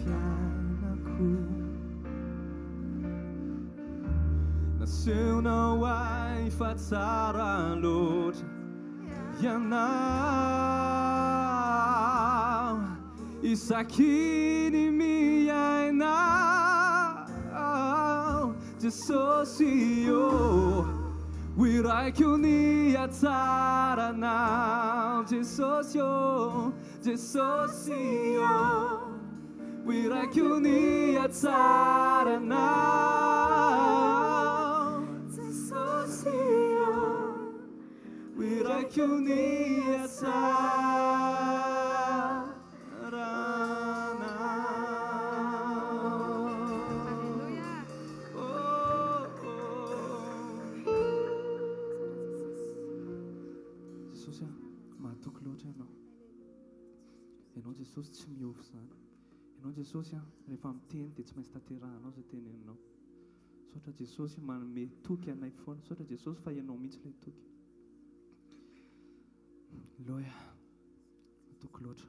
fiainako nasehonao ay fa tsara loatra ianao isakiny miainao Jesosy io Wiraiko ni atsaranao Jesosy io Jesosy io Wiraiko ni atsaranao Jesosy io Wiraiko ni atsaranao Ianao Jesosy tsy miovy izany. Ianao Jesosy rehefa miteny dia tsy maintsy tanterahanao izay teneninao. Saotra Jesosy manome toky anay foana. Saotra Jesosy fa ianao mihitsy ilay toky. Loia, matoky loatra.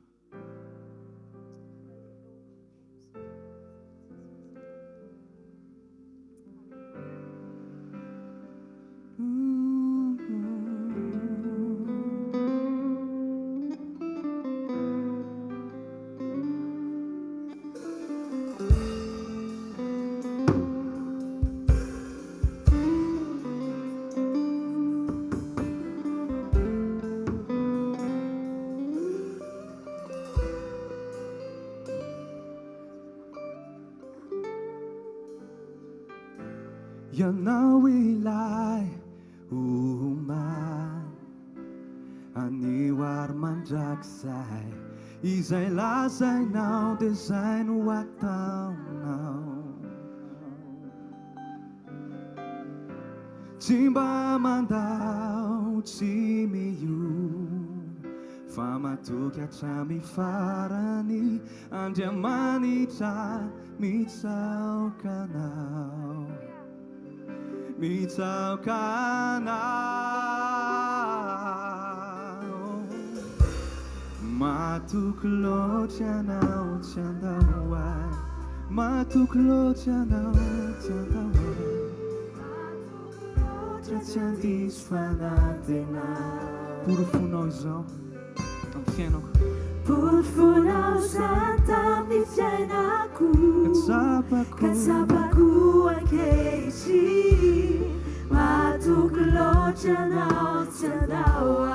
Ianao ilay omay anio ary mandrakizay izay lazainao dia izay no ataonao tsy mba mandao tsy mihona fa matoky hatramy farany Andriamanitra mitsaokanao mitsaokanao matoky loatra ianao tsy andao ay matoky loatra ianao tsy andao ay loatra tsy andiso fanantena porofonao izao amin'ny fiainako porofonao izany tamin'ny fiainako katsapako ankehitriny matoky loatra ianao tsy andao ay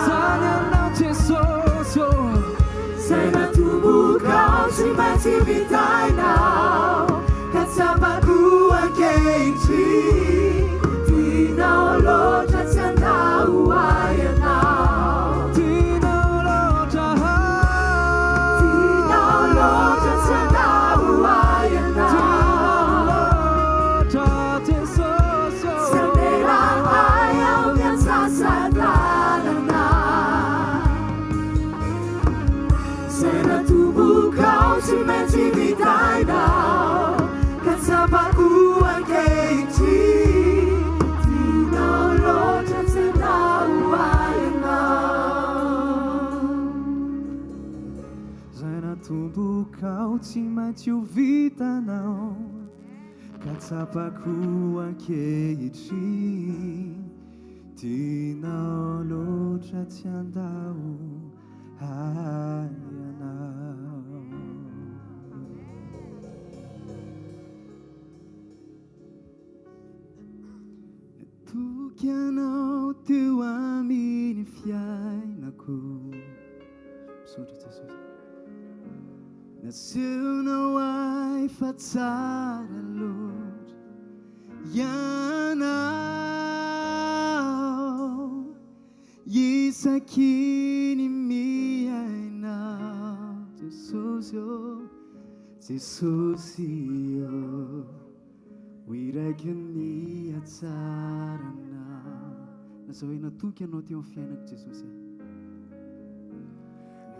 Sana Now, kasabaku akeiti, tina oloja tena uaya now. Tina oloja tena uaya now. Sendera ayaw yang sasadana. Sena tubuh kau simetivitai now. Kasabaku akeiti, tina oloja tena uaya now. Sena tubuh kau simetivitai now. Kasabaku akeiti, tina oloja tena uaya now. Tukianao teu amini fiainako. Sura Jesus. Nasceu não ai fatsar a luz. Yanao. Yisakini miainao. Jesus yo. Jesus yo. Wiraguni atsarana. Nazoe natukianao teo fiainako Jesus.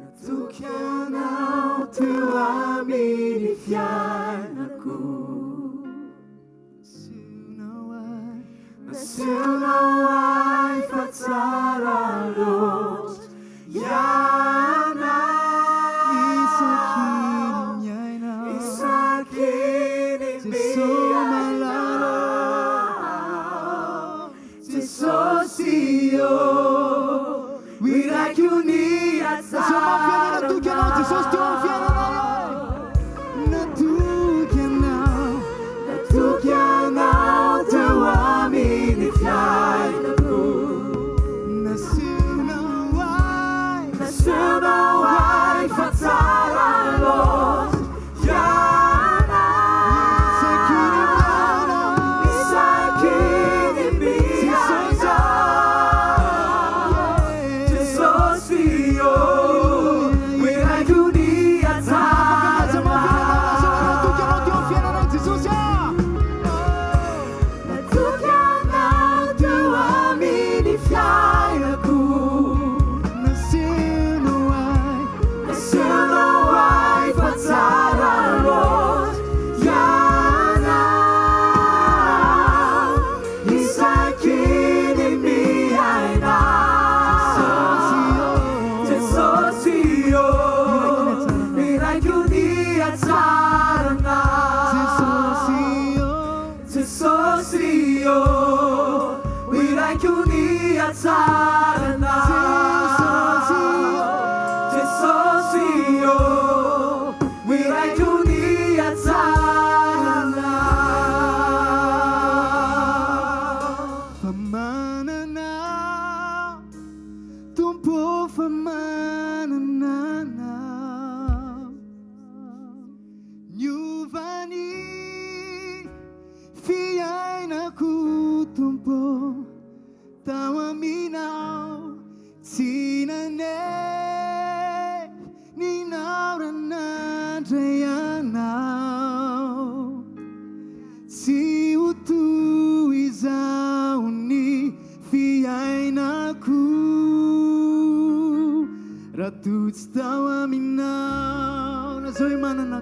Natukianao teo amini fiainako. Nasceu não ai fatsar a luz. Yana. Isakini Socio, Wiraguni atsara. Jesus teu Natukianao teu amini fiainako. Nasceu não ai fatsar a luz.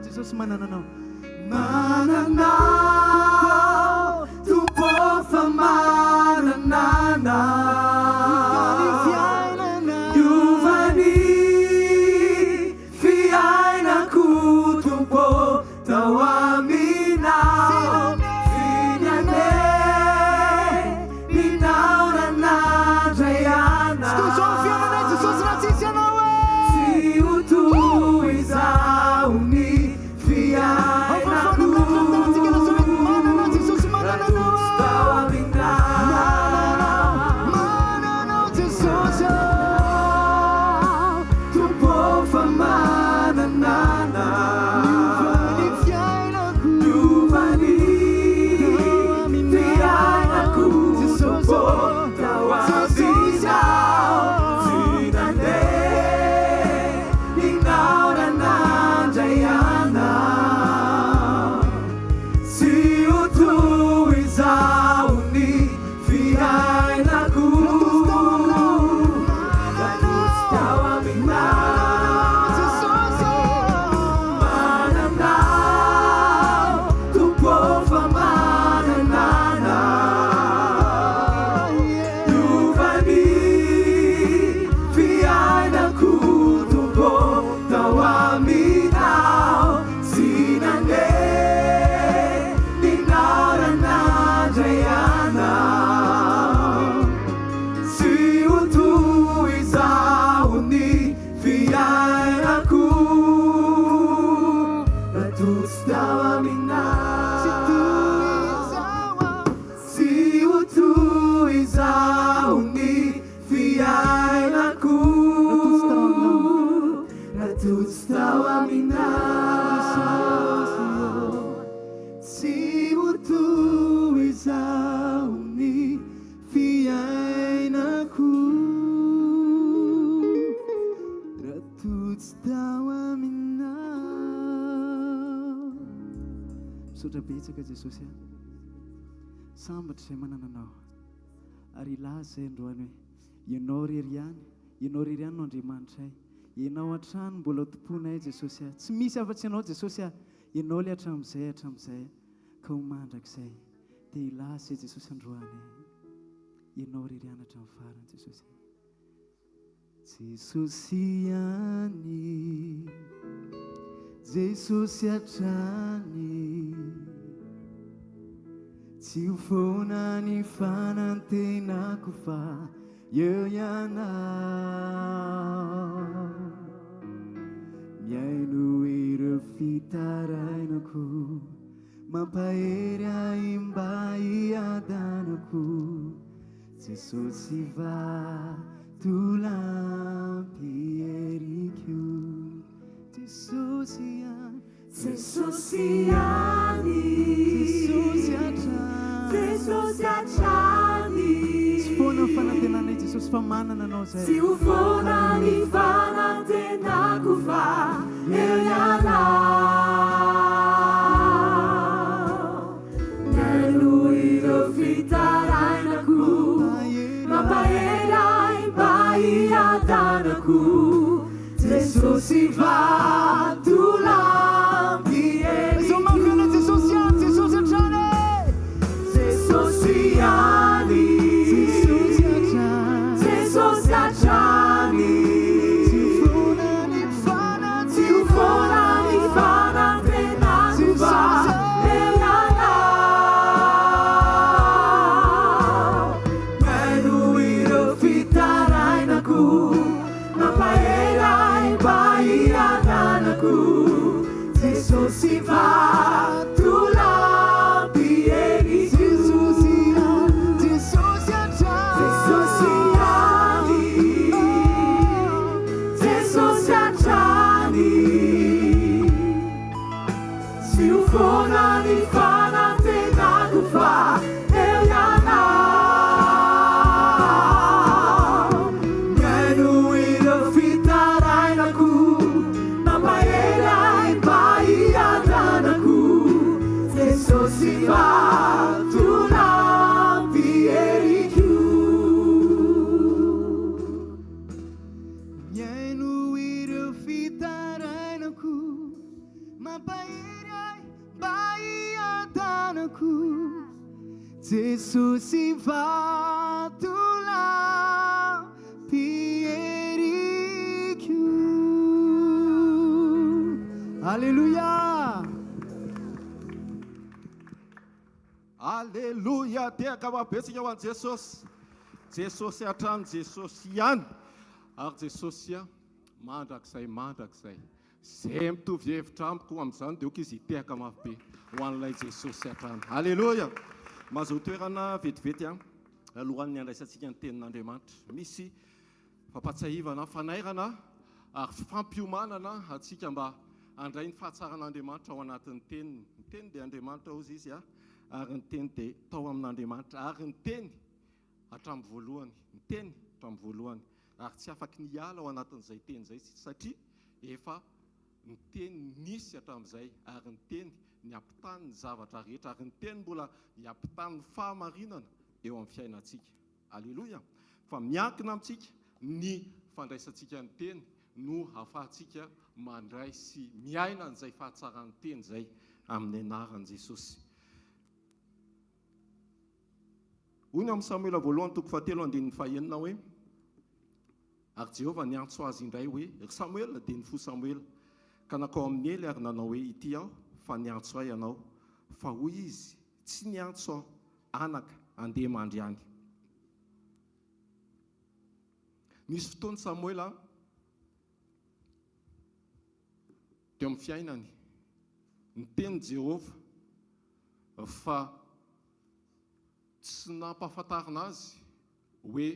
Jesus mananao. Mananao, tu pofa mananana. Yuvani, fiainaku, tu po tawamina. Finyane, ninaurana, jayana. Sto fiana Jesus natizia nawe. Si utu izauni. Tu pofa mananana. tsy tao aminao misaotra betsaka Jesosy a sambatra izay manana anao ary ilaza izay androany hoe ianao rery ihany no Andriamanitra ay ianao hatrany mbola tomponay Jesosy a tsy misy afa-tsy ianao Jesosy a ianao le hatramin'izay ka ho mandrakizay dia ilaza Jesosy androany ianao rery ihany hatramin'ny farany Jesosy Jesosy ihany Jesosy hatrany tsy ho foana ny fanantenako fa eo ianao miaino ireo fitarainako mampahery ahy mba hiadanako Jesosy vatolampy eriko Jesosy ihany Jesosy ihany Jesosy hatrany tsy foana ny fanantenana Jesosy fa manana anao zay tsy ho foana ny fanantenako fa eo ianao miaino ireo fitarainako mampahery ahy mba hiadanako Jesosy vatolampy Zoma Fanontronana Jesosy hatrany Jesosy ihany Jesosy hatrany tsy ho foana ny fanantenako fa eo ianao miaino ireo fitarainako mampahery ahy mba hiadanako Jesosy vatolampy eriko Jesosy ihany Jesosy hatrany tsy ho foana ny fanantenako fa eo ianao miaino ireo fitarainako mampahery ahy mba hiadanako Jesosy vatolampy eriko miaino ireo fitarainako mampahery ahy mba hiadanako Jesosy vatolampy eriko Alleluia Alleluia tehaka mabetsika ho an'i Jesosy hatrany Jesosy ihany ary Jesosy mandrakizay zay mitovy hevitra amiko amin'izany dia oka izy hitehaka mafy be ho an'ilay Jesosy hatrany Alleluia mahazo toerana vetivety alohan'ny andraisantsika ny tenin'Andriamanitra misy fampatsahivana fanairana ary fampiomanana atsika mba handray ny fahatsaran'Andriamanitra ao anatin'ny teniny ny teny dia Andriamanitra ozy izy ary ny teny dia tao amin'Andriamanitra ary ny teny hatramin'ny voalohany ary tsy afaky niala ao anatin'izay teny izay satria efa ny teny nisy hatramin'izay ary ny teny niampitany ny zavatra rehetra ary ny teny mbola niampitany ny fahamarinana eo amin'ny fiainantsika Alleluia fa miankina amintsika ny fandraisantsika ny teny no ahafahantsika mandray sy miaina n'izay fahatsaran'ny teny izay amin'ny anaran'i Jesosy hoy ny amin'ny Samuela voalohany toko 7:1 hoe ary Jehovah niantso azy indray hoe ry Samuela dia ny fo Samuela ka nakao amin'ny ely ary nanao hoe ity aho fa niantso ahy ianao fa hoy izy tsy niantso aho anaka andeha mandriany nisy fotoany Samuela teo amin'ny fiainany ny teny Jehovah fa tsy nampahafantarina azy hoe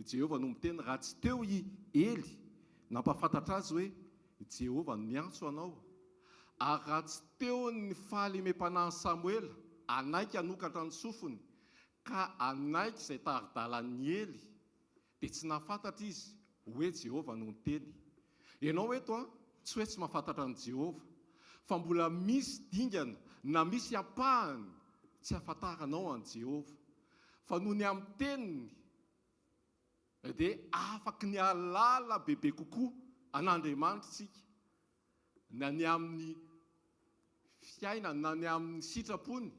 Jehovah no miteny raha tsy teo i Ely nampahafantatra azy hoe Jehovah no miantso anao ary raha tsy teo ny fahalemem-panahy Samuela anaiky hanokatra ny sofiny ka anaiky izay taridalan'ny Ely dia tsy nahafantatra izy hoe Jehovah no miteny ianao eto a tsy hoe tsy mahafantatra an' Jehova fa mbola misy dingana na misy ampahany tsy ahafantaranao an' Jehova fa noho ny amin'ny teniny dia afaky ny alala bebe kokoa an'Andriamanitra tsika na ny amin'ny fiainana na ny amin'ny sitrapony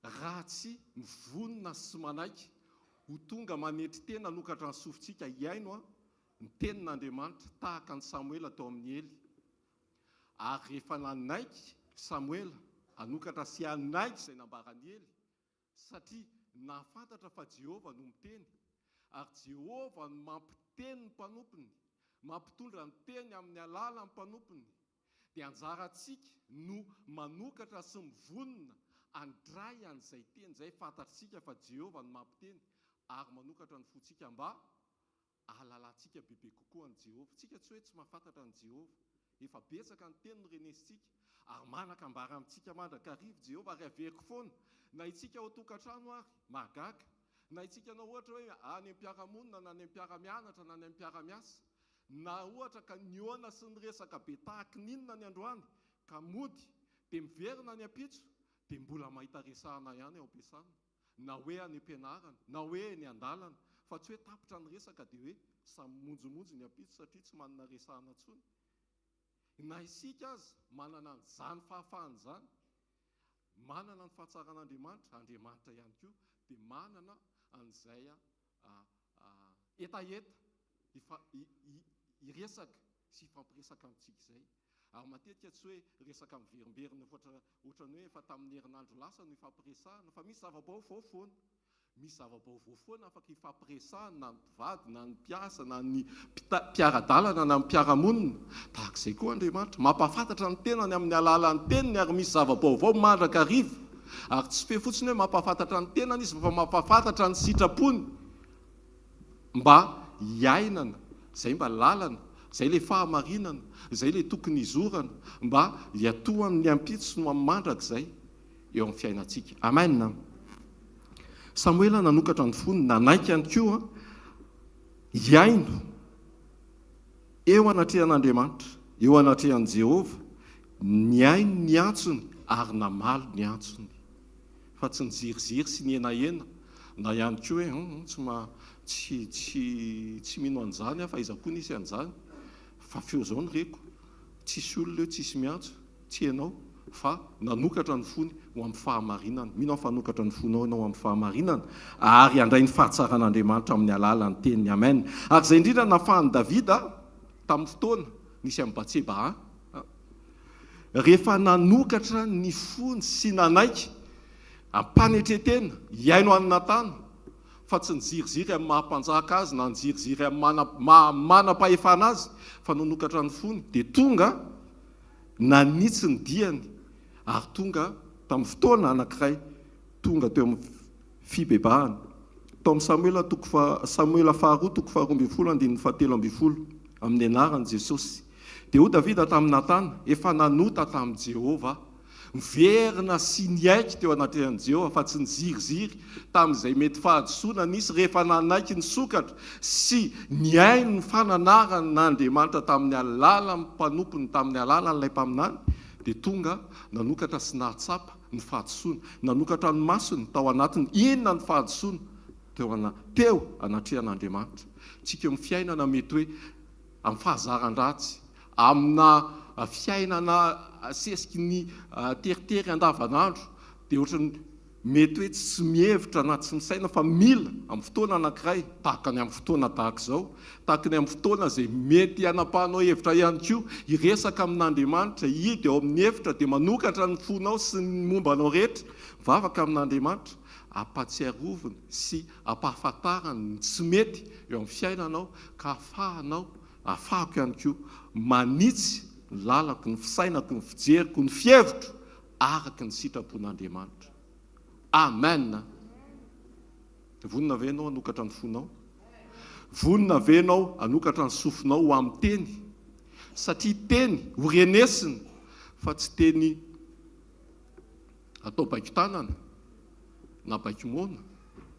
raha tsy mivonona sy manaiky ho tonga manetry tena hanokatra ny sofintsika iaino a ny tenin'Andriamanitra tahaka ny Samuela tao amin'ny Ely ary rehefa nanaiky Samuela hanokatra sy hanaiky izay nambarany Ely satria nahafantatra fa Jehova no miteny ary Jehova no mampiteny ny mpanompony mampitondra ny teny amin'ny alala ny mpanompony dia anjarantsika no manokatra sy mivonona andray an'izay teny izay fantatritsika fa Jehova no mampiteny ary manokatra ny fontsika mba ahalalantsika bebe kokoa an' Jehova. Tsika tsy hoe tsy mahafantatra an' Jehova, efa betsaka ny teny no renesitsika ary manakambara amintsika mandrakarivo Jehova ary averiko foana na itsika ao tokantrano ary mahagaga na itsika na ohatra hoe any am-piaramonina na any am-piaramianatra na any am-piaramiasa na ohatra ka niona sy ny resaka be tahaka ninona ny androany ka mody dia miverina ny ampitso dia mbola mahita resahana ihany ao am-piasana na hoe any am-pianarana na hoe ny andalana fa tsy hoe tapitra ny resaka dia hoe samy monjomonjo ny ampitso satria tsy manana resahana intsony. Na isika aza manana an'izany fahafahana izany, manana ny fahatsaran'Andriamanitra, Andriamanitra ihany koa dia manana an'izay etaeta iresaka sy ifampiresaka amintsika izay. Ary matetika tsy hoe resaka miverimberina ohatrany hoe efa tamin'ny herinandro lasa no ifampiresahana fa misy zava-baovao foana. Misy zava-baovao foana afaka ifampiresahana na ny mpivady na ny mpiasa na ny mpiara-dalana na ny mpiara-monina. Tahak'izay koa Andriamanitra mampahafantatra ny tenany amin'ny alalan'ny teniny ary misy zava-baovao mandrakarivo. Ary tsy fe fotsiny hoe mampahafantatra ny tenany izy fa mampahafantatra ny sitrapony mba hiainana, izay mba lalana, izay le fahamarinana, izay le tokony izorana mba hiatohan'ny ampitso no amin'ny mandrak'izay eo amin'ny fiainantsika. Amen. Samuela nanokatra ny fony, nanaiky ihany koa hiaino eo anatrehan'Andriamanitra, eo anatrehan'i Jehova, niaino ny antsony ary namaly ny antsony. Fa tsy niziriziry sy nienahena na ihany koa hoe tsy mino an'izany fa iza koa nisy an'izany fa feo zao ny reko, tsisy olona eo, tsisy miantso, tsy ianao fa nanokatra ny fony ho amin'ny fahamarinana. Mino aho fanokatra ny fonao ianao amin'ny fahamarinana ary handray ny fahatsaran'Andriamanitra amin'ny alalan'ny teniny. Amen. Ary izay indrindra nafahany Davida tamin'ny fotoana nisy amin'ny Batseba, rehefa nanokatra ny fony sy nanaiky ampanetretena hiaino any Natana fa tsy niziriziry amin'ny mahampanjaka azy na niziriziry amin'ny manam-pahefana azy fa nanokatra ny fony dia tonga nanitsy ny diany ary tonga tamin'ny fotoana anankiray tonga teo amin'ny fibebahana. Tao amin'ny Samuela faharoa toko faharoa ambin'ny folo andininy fahatelo ambin'ny folo amin'ny anaran'i Jesosy. Dia ho Davida tamin'ny Natana efa nanota tamin'i Jehova, miverina sy niaiky teo anatrehan'i Jehova fa tsy niziriziry tamin'izay mety fahadisoana nisy rehefa nanaiky ny sokatra sy niaino ny fananaran'Andriamanitra tamin'ny alalan'ny mpanompony, tamin'ny alalan'ilay mpaminany, dia tonga nanokatra sy nahatsapa ny fahadisoana, nanokatra ny masony tao anatiny. Inona ny fahadisoana? Teo anatrehan'Andriamanitra. Tsika amin'ny fiainana mety hoe amin'ny fahazaran-dratsy, amina fiainana sesiky ny teritery andavanandro dia ohatrany mety hoe tsy mihevitra na tsy misaina fa mila amin'ny fotoana anankiray tahaka ny amin'ny fotoana tahaka izao, tahaka ny amin'ny fotoana izay mety hanapahanao hevitra ihany koa hiresaka amin'Andriamanitra, hidy ao amin'ny hevitra dia manokatra ny fonao sy ny mombanao rehetra mivavaka amin'Andriamanitra, ampatsiarovana sy ampahafantarana ny tsy mety eo amin'ny fiainanao ka ahafahako ihany koa manitsy ny lalako, ny fisainako, ny fijeriko, ny fievitro araka ny sitrapon'Andriamanitra. Amen. Vonina ve ianao hanokatra ny fonao? Vonina ve ianao hanokatra ny sofinao ho amin'ny teny? Satria teny ho renesina fa tsy teny atao baiko tanana na baiko mona,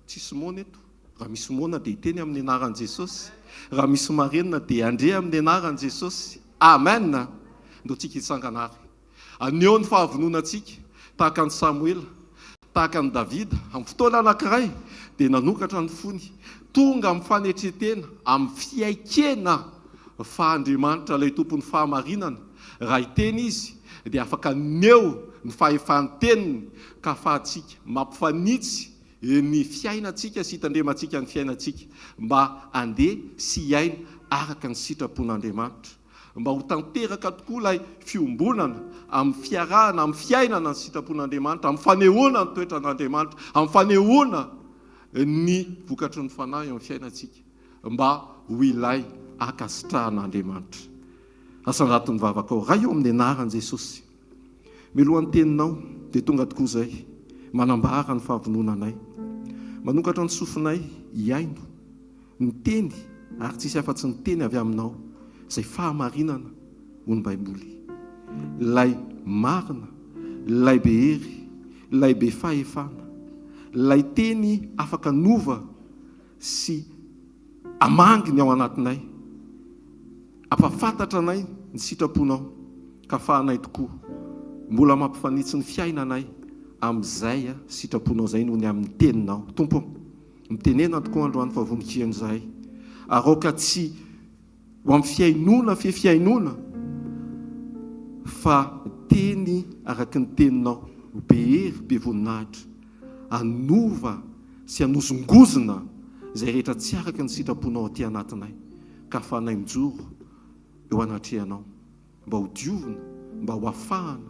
tsisy mona eto raha misy moana dia hiteny amin'ny anaran'i Jesosy, raha misy marenina dia andre amin'ny anaran'i Jesosy. Amen. Ndao tsika hitsangana ary aneho ny fahavononantsika tahaka ny Samuela, tahaka ny Davida amin'ny fotoana anankiray dia nanokatra ny fony tonga amin'ny fanetretena, amin'ny fiaikena fa Andriamanitra ilay tompon'ny fahamarinana. Raha hiteny izy dia afaka neo ny fahefanteniny ka afahantsika mampifanitsy ny fiainantsika sy hitandremantsika ny fiainantsika mba andeha sy hiaina araka ny sitrapon'Andriamanitra, mba ho tanteraka tokoa ilay fiombonana amin'ny fiarahana, amin'ny fiainana ny sitrapon'Andriamanitra, amin'ny fanehoana ny toetran'Andriamanitra, amin'ny fanehoana ny vokatry ny fanahy eo amin'ny fiainantsika mba ho ilay akasitrahan'Andriamanitra. Asanratony vavakao raha eo amin'ny anaran'i Jesosy. Milohan'ny teninao dia tonga tokoa izay manambara ny fahavononanay, manokatra ny sofinay hiaino ny teny ary tsisy afa-tsy ny teny avy aminao izay fahamarinana ho ny baiboly, ilay marina, ilay be hery, ilay be fahefana, ilay teny afaka nova sy amanginy ao anatinay, ampafantatra anay ny sitraponao ka fahanay tokoa mbola mampifanitsy ny fiainanay amin'izay sitraponao izay noho ny amin'ny teninao. Tompo, mitenena tokoa androany favonikian'izay aroka tsy ho amin'ny fiainona fiainona fa teny araka ny teninao be hery be voninahitra anova sy anosongozina izay rehetra tsy araka ny sitraponao aty anatinay ka fanay mijoro eo anatrehanao mba ho diovina, mba ho afahana,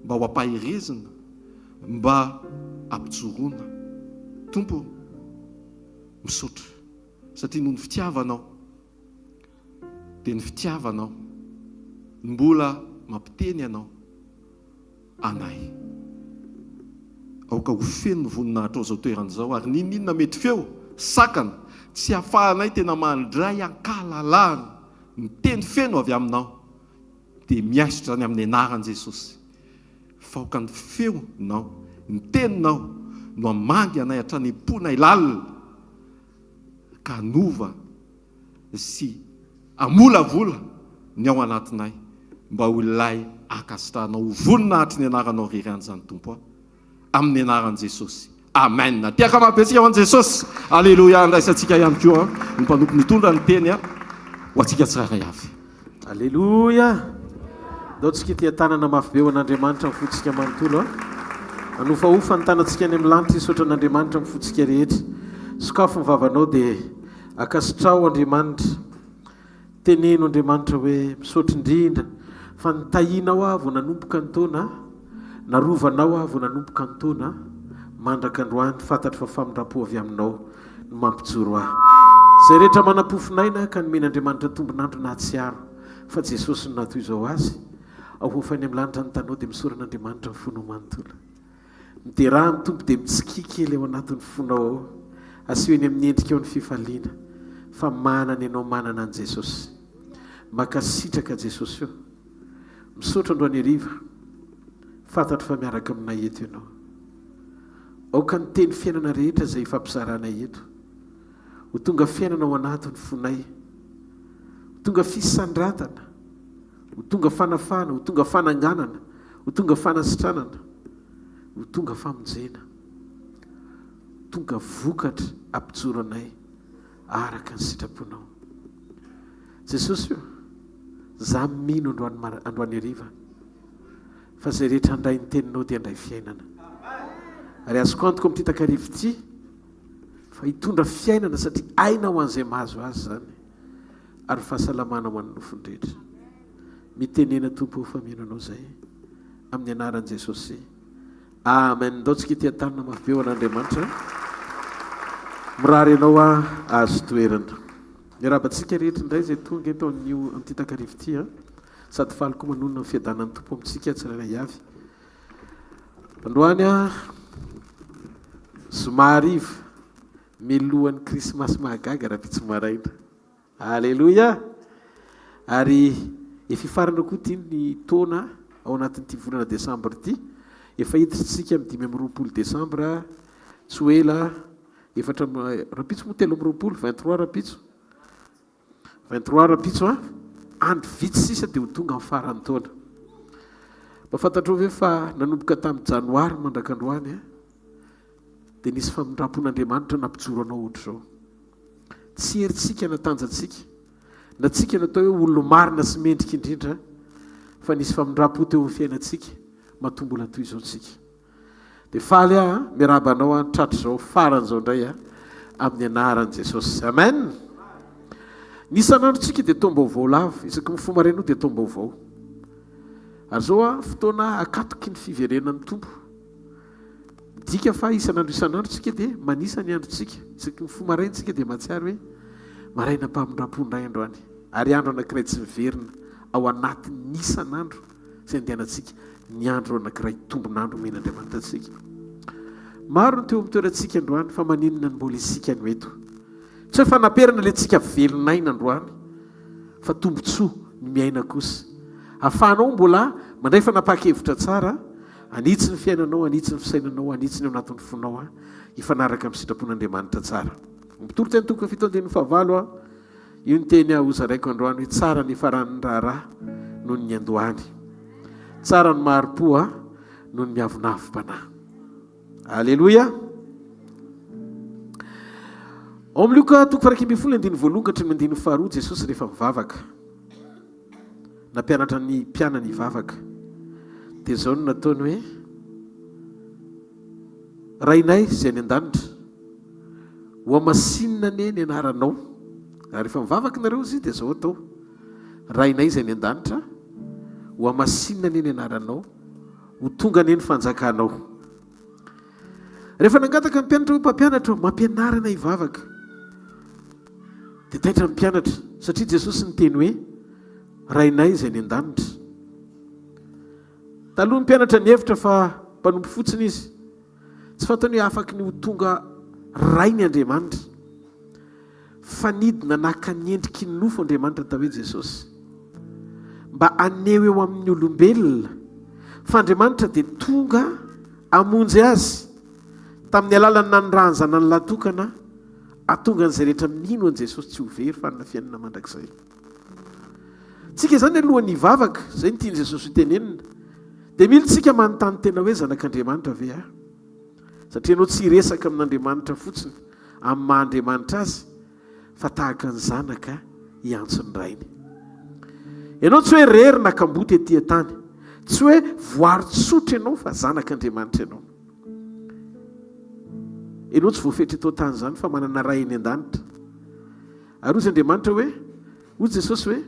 mba ho ampahirezina, mba ampijoroana. Tompo, misaotra satria noho ny fitiavanao dia ny fitiavanao mbola mampiteny ianao anay aoka ho feno ny voninahitra ao izao toeran'izao ary ninona mety feo sakana tsy ahafahanay tena mandray ankalalahana ny teny feno avy aminao dia miaisitra ny amin'ny anaran'i Jesosy. Faoka ny feonao, ny teninao no amangy anay hatrany am-ponay lalina ka anova sy amolavola ny ao anatinay mba ho ilay akasitrahanao ho voninahitry ny anaranao rery an'izany tompo amin'ny anaran'i Jesosy. Amen. Tiaka mampetsika ho an'i Jesosy. Aleloia. Andraisantsika ihany koa ny mpanompo mitondra ny teny ho antsika tsirairay avy. Aleloia. Ndao tsika tia tanana mafy be ho an'Andriamanitra amin'ny fotsika manontolo. Anofaofa ny tanantsika any amin'ny lanitra isotra an'Andriamanitra amin'ny fotsika rehetra. Sokafo ny vavanao dia akasitrao Andriamanitra. Teneno Andriamanitra hoe misaotra indrindra fa nitahianao avy ho nanomboka ny taona, narovanao avy ho nanomboka ny taona, mandraka androany fantatra fa famindrapo avy aminao no mampijoro ahy. Izay rehetra manam-pofinaina ka nomen'Andriamanitra tombonandro nahatsiaro fa Jesosy no natoy izao azy. Ahofany amin'ny lanitra ny tanao dia misoran'Andriamanitra ny fonao manontolo. Mideraha ny tompo dia mitsikikely ao anatin'ny fonao ao. Asehoany amin'ny endrika eo ny fifaliana fa manana ianao manana an' Jesosy. Makasitraka Jesosy eo. Misaotra androany hariva. Fantatra fa miaraka aminay eto ianao. Aoka ny teny fiainana rehetra izay fampizaranay eto. Ho tonga fiainana ao anatin'ny fonay. Ho tonga fisandratana. Ho tonga fanafana, ho tonga fananganana, ho tonga fanasitranana, ho tonga famonjena, ho tonga vokatra ampijoro anay araka ny sitraponao. Jesosy io, za mino androany hariva fa izay rehetra handray ny teninao dia handray fiainana. Ary azoko antoka amin'ity takarivo ity fa hitondra fiainana satria aina ho an'izay mahazo azy zany ary fahasalamana ho an'ny nofon-drehetra. Mitenena tompo ho faminanao izay amin'ny anaran'i Jesosy. Amen. Ndao tsika tia tanana mafy be ho an'Andriamanitra. Mirary ianao azo toerana. Miarabantsika rehetra indray izay tonga eto amin'ity takarivo ity sady faly koa manonona ny fiadanan'ny tompo amintsika tsirairay avy. Androany somariva milohan'ny krismasy mahagaga raha pitsy maraina. Aleloia. Ary efa farana koa ity ny taona ao anatin'ity volana Desambra ity. Efa hiditra tsika amin'ny 5 Desambra, tsy ho ela efatra rapitso mo telo am'roapolo 23 rapitso 23 rapitso a andro vitsy sisa dia ho tonga amin'ny farany taona mahafantatrao ve fa nanomboka tamin'ny janoary mandrakandroany a dia nisy famindrapon'Andriamanitra nampijoro anao ohatra zao tsy heritsika natanjatsika na tsika natao hoe olona marina sy mendrika indrindra fa nisy famindrapo teo amin'ny fiainantsika matombola toy izao tsika dia faly a miarabanao a tratra zao farany zao indray a amin'ny anaran'i Jesosy amen. Ny isan'androtsika dia taom-baovao lava isaky ny fomaraino dia taom-baovao ary zao a fotoana akatoky ny fiverenan'ny tompo midika fa isan'androtsika dia manisa ny androtsika isaky ny fomaraintsika dia mahatsiary hoe maraina mpamindrapondray androany ary andro anankiray tsy miverina ao anatin'ny isan'andro izay andehanantsika ny andro anankiray tombonandro men'Andriamanitra antsika maro ny teo amin'ny toerantsika androany fa maninona ny mbola isika no eto tsy hoe fanaperana le tsika velonaina androany fa tombotsoa ny miaina kosa ahafahanao mbola mandray fanapaka-hevitra tsara anitsy ny fiainanao anitsy ny fisainanao anitsy ny ao anatin'ny fonao a hifanaraka amin'ny sitrapon'Andriamanitra tsara mitoro teny toko fito andin'ny fahavalo a io ny teny aoza raiko androany hoe tsara ny faran'ny raharaha noho ny andohany tsara ny maharo-po a noho ny miavonavo-panahy aleloia ao amin'io ka toko faraiky ambin'ny folo andiny voalohany katry ny andiny faharoa Jesosy rehefa mivavaka nampianatra ny mpianany hivavaka dia zao no nataony hoe rainay izay any an-danitra ho amasinina ane ny anaranao raha rehefa mivavaka nareo izy dia zao atao rainay izay any an-danitra ho amasinina ane ny anaranao ho tonga ane ny fanjakanao rehefa nangataka ny mpianatra hoe mpampianatra mampianarana hivavaka dia taitra ny mpianatra satria Jesosy nyteny hoe rainay izay any an-danitra taloha ny mpianatra ny hevitra fa mpanompo fotsiny izy tsy fantany hoe afaky ny ho tonga ray ny Andriamanitra fanidina naka ny endriky ny nofo Andriamanitra tao hoe Jesosy mba aneho eo amin'ny olombelona fa Andriamanitra dia tonga amonjy azy tamin'ny alalany nanyrahany zanany latokana atonga an'izay rehetra mino an' Jesosy tsy ho very fa nina fiainana mandrakizay tsika zany alohan'ny hivavaka zay ny tiany Jesosy hotenenina dia mila tsika manontany tena hoe zanak'Andriamanitra ve a satria anao tsy hiresaka amin'Andriamanitra fotsiny amin'ny maha-Andriamanitra azy fa tahaka ny zanaka hiantsony rainy ianao tsy hoe rery nakamboty etỳ tany tsy hoe voary tsotra ianao fa zanak'Andriamanitra ianao ianao tsy voafetra etao tany zany fa manana ray eny an-danitra ary ozy Andriamanitra hoe ozy Jesosy hoe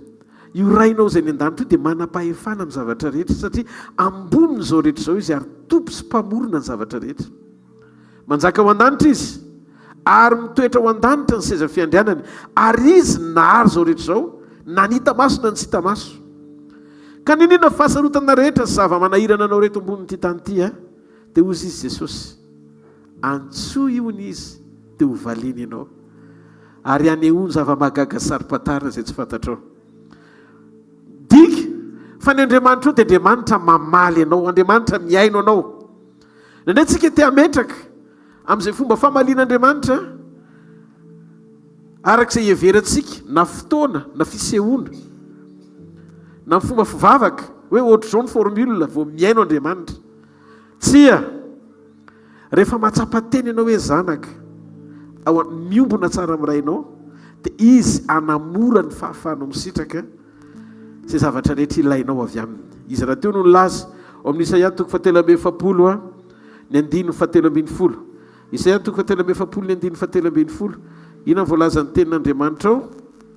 io rainao izay ny an-danitra io dia manam-pahefana amin'ny zavatra rehetra satria amboniny zao rehetra zao izy ary tompo sy mpamorona ny zavatra rehetra manjaka ao an-danitra izy ary mitoetra ao an-danitra ny seza fiandrianany ary izy nahary zao rehetra zao nanita maso na ny tsy hita maso ka ninina fahasarotana rehetra sy zava-manahirana anao reto amboniny ty tany ity a dia ozy izy Jesosy antsoa iony izy dia ho valiny ianao ary anehoany zava-mahagaga sary-patarina izay tsy fantatrao dika fa ny Andriamanitra io dia Andriamanitra mamaly ianao Andriamanitra miaino anao nandray tsika ty ametraka amin'izay fomba famalian'Andriamanitra arak'izay hieveratsika na fotoana na fisehoana na fomba fivavaka hoe ohatra zao ny formule vao miaino Andriamanitra tsia rehefa mahatsapa-teny ianao hoe zanaka ao miombona tsara amin'irainao dia izy anamora ny fahafahanao misitraka izay zavatra rehetra ilainao avy aminy izy raha teo no nylaza ao amin'ny Isaia toko fahatelo amby efapolo a ny andiny fahatelo ambin'ny folo Isaia toko fahatelo amby efapolo ny andiny fahatelo ambin'ny folo ina ny voalaza ny tenin'Andriamanitra ao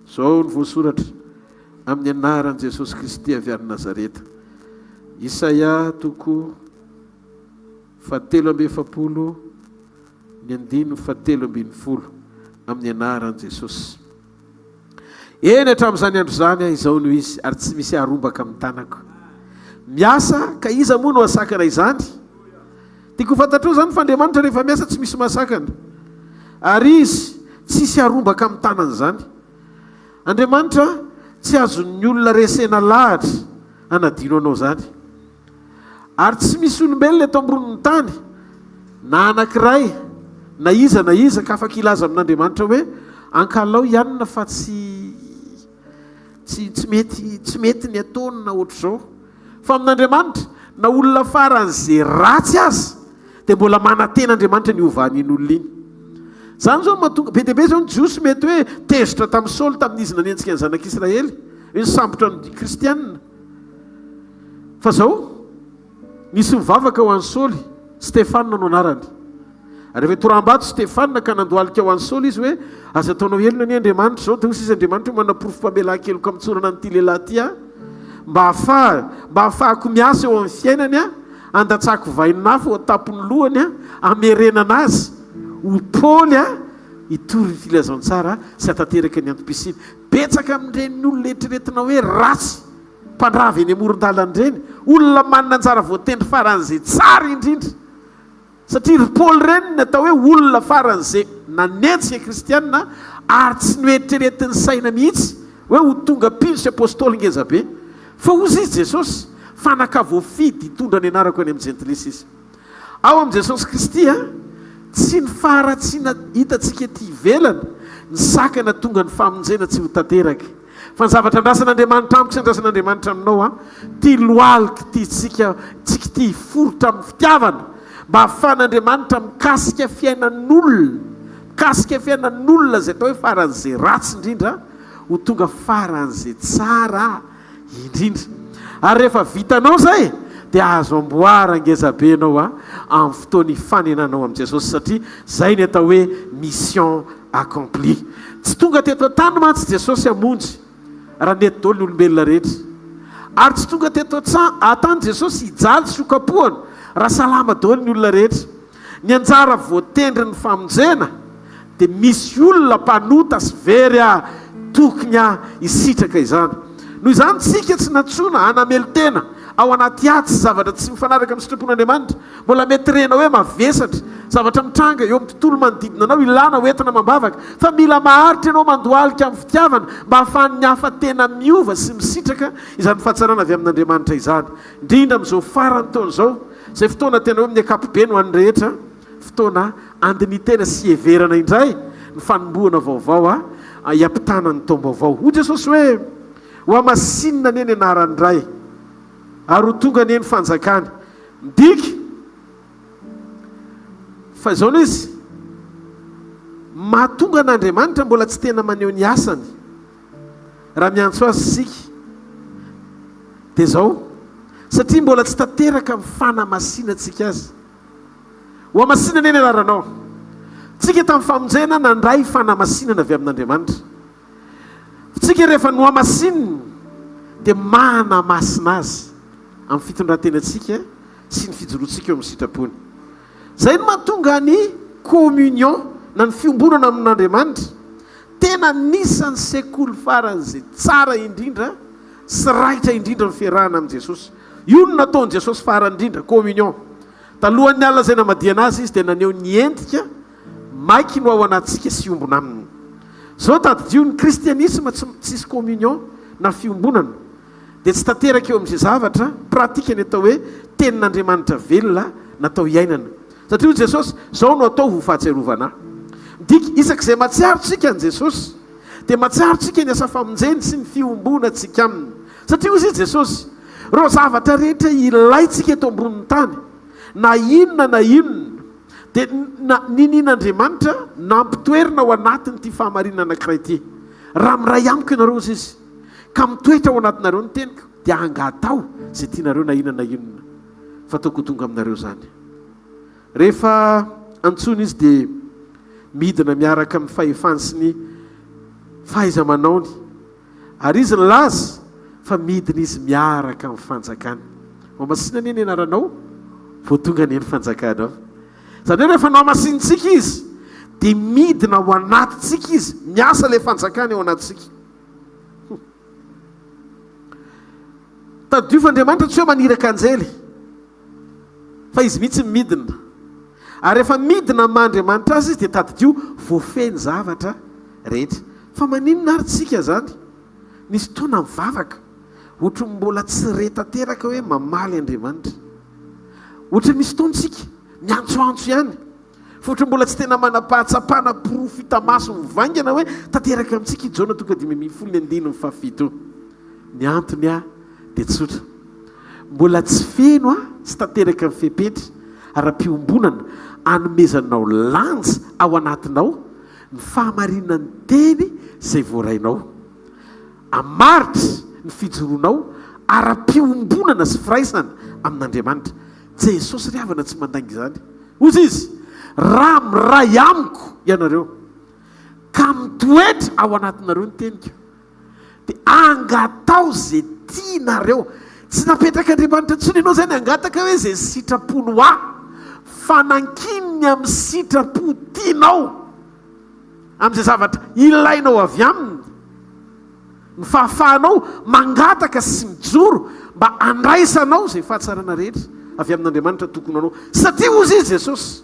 zao ny voasoratra amin'ny anaran'i Jesosy Kristy avy any Nazareta Isaia toko fahatelo amby efapolo ny andiny fahatelo ambin'ny folo amin'ny anaran'i Jesosy eny hatramin'izany andro zany a izao no izy ary tsy misy harombaka amin'ny tanako miasa ka iza moa no asakana izany tiako fantatrao zany fa Andriamanitra rehefa miasa tsy misy masakana ary izy tsisy harombaka amin'ny tanany zany Andriamanitra tsy azon'ny olona resena lahatra anadino anao zany ary tsy misy olombelona eto amboniny tany na anankiray na iza ka afaka ilaza amin'Andriamanitra hoe ankalao ihanina fa tsy mety ny ataony na ohatr'izao fa amin'Andriamanitra na olona faran'izay ratsy azy dia mbola manantena Andriamanitra ny ovan'iny olona iny. Zany zao mahatonga be deaibe zao ny jiosy mety hoe tezitra tamin'ny Saoly tamin'izy nanenjika ny zanak'Israely ny sambotra ny kristianina. Fa zao nisy mivavaka ho an'ny Saoly, Stefanina no anarany. Rehefa toram-bato Stefanina ka nandohalika ho an'ny Saoly izy hoe aza ataonao elona ny Andriamanitra zao, dia hoy izy Andriamanitra manaporofo mpamelan-keloka mitsorana ny ty lehilahy ty mba ahafahako miasa eo amin'ny fiainany andatsako vainafo ao tapony lohany amerenana azy ho Paoly hitory ny filazantsara sy atateraka ny antom-pisiny. Betsaka amin'ireny olona eritreretina hoe ratsy mpandrava eny amoron-dalana ireny, olona manana anjara voatendry faran'izay tsara indrindra. Satria ry Paoly ireny natao hoe olona faran'izay nanenjika kristianina ary tsy noeritreretin'ny saina mihitsy hoe ho tonga mpino sy apôstôly ngezabe, fa ozy izy Jesosy fanaka voafidy hitondra ny anarako any amin'ny jentilesy izy. Ao amin'ny Jesosy Kristy tsy ny faratsiana hitantsika ety ivelana ny sakana tonga ny famonjena tsy ho tanteraka, fa ny zavatra andrasan'Andriamanitra amiko sy andrasan'Andriamanitra aminao ty loalika ty tsika ty hiforotra amin'ny fitiavana mba ahafahan'Andriamanitra mikasika fiainan'olona zay atao hoe faran'izay ratsy indrindra ho tonga faran'izay tsara indrindra. Ary rehefa vitanao zay dia azo amboara ngezabe anao amin'ny fotoany fanenanao amin'ny Jesosy, satria zay ny atao hoe mission accomplie. Tsy tonga teto an-tany mantsy Jesosy hamonjy raha nety daholo ny olombelona rehetra, ary tsy tonga teto an-tany Jesosy hijaly sy hokapohana raha salama daholo ny olona rehetra. Ny anjara voatendry ny famonjena dia misy olona mpanota sy very tokony hisitraka izany. Noho izany tsika tsy natsoina hanamely tena ao anaty aty sy zavatra tsy mifanaraka amin'ny sitrapon'Andriamanitra. Mbola mety rena hoe mavesatra zavatra mitranga eo amin'ny tontolo manodidina anao ilana hoentina mambavaka, fa mila maharitra ianao mandohalika amin'ny fitiavana mba ahafahan'ny hafa tena miova sy misitraka izany fahatsarana avy amin'Andriamanitra izany. Indrindra amin'izao farany taona izao, izay fotoana tena hoe amin'ny akapobe no an'ny rehetra, fotoana andinitena sy heverana indray ny fanombohana vaovao hiampitana ny taom-baovao. Hoy Jesosy hoe ho amasinina neny anarany iray ary ho tonga neny fanjakany. Midiky fa izao no izy mahatonga an'Andriamanitra mbola tsy tena maneho ny asany raha miantso azy sika dia izao, satria mbola tsy tanteraka amin'ny fanamasinana antsika azy. Ho amasinana eny anaranao tsika tamin'ny famonjena nandray fanamasinana avy amin'Andriamanitra. Tsika rehefa no amasinina dia manamasina azy amin'ny fitondrantenantsika sy ny fijoroantsika eo amin'ny sitrapony. Zay no mahatonga ny communion na ny fiombonana amin'Andriamanitra tena nisan'ny sekoly faran'izay tsara indrindra sy raitra indrindra ny fiarahana amin'i Jesosy. Io no nataon'i Jesosy farany indrindra, communion. Talohan'ny alina izay namadiana azy izy dia naneho ny endrika maiky no ao anatsika sy ombona aminy. Zao tadidio ny kristianisme tsisy communion na fiombonana dia tsy tanteraka eo amin'izay zavatra pratika ny atao hoe tenin'Andriamanitra velona natao iainana. Satria Jesosy zao no atao ho fahatsiarovana. Diky isak'izay matsiaro tsika ny Jesosy dia matsiaro tsika ny asa famonjeny sy ny fiombonantsika aminy. Satria hozy Jesosy reo zavatra rehetra ilaitsika eto ambonin'ny tany na inona dia ninin'Andriamanitra nampitoerina ao anatiny ty fahamarinana anankiray ty. Raha miray amiko ianareo izy ka mitoetra ao anatinareo ny teniko dia angatao izay tianareo na inona fa ataoko tonga aminareo zany. Rehefa antsony izy dia midina miaraka amin'ny fahefany sy ny fahaiza-manaony, ary izy laza fa midina izy miaraka amin'ny fanjakany. Mamasina neny anaranao vao tonga neny fanjakanao. Zany hoe rehefa nao amasinitsika izy dia midina ao anatintsika izy, miasa ilay fanjakany ao anatintsika. Tadidio fa Andriamanitra tsy hoe maniraka anjely fa izy mihitsy midina. Ary rehefa midina amin'Andriamanitra azy izy dia tadidio voafeny zavatra rehetra. Fa maninona ary tsika zany? Nisy fotoana mivavaka ohatra mbola tsy retanteraka hoe mamaly Andriamanitra. Ohatra misy fotoana tsika miantsoantso ihany fotry mbola tsy tena manapahatsapana profita maso mivangana hoe tanteraka amintsika ijaona tonga di mifolo ny andiny mifafito ny antony a dia tsotra mbola tsy feno a tsy tanteraka amin'ny fepetry ara-piombonana anomezanao lanja ao anatinao ny fahamarinana ny teny izay voarainao amaritra ny fijoroanao ara-piombonana sy firaisana amin'Andriamanitra. Jesosy ry havana tsy mandangy izany ozy izy raha miray amiko ianareo ka mitoetra ao anatinareo ny teniko dia angatao zay tianareo. Tsy napetraka Andriamanitra ntsony ianao zany angataka hoe zay sitrapony ho ahy fa nankininy amin'ny sitrapo tianao amin'izay zavatra ilainao avy aminy. Ny fahafahanao mangataka sy mijoro mba andraisanao zay fahatsarana rehetra avy amin'Andriamanitra tokony anao. Satria ozy izy Jesosy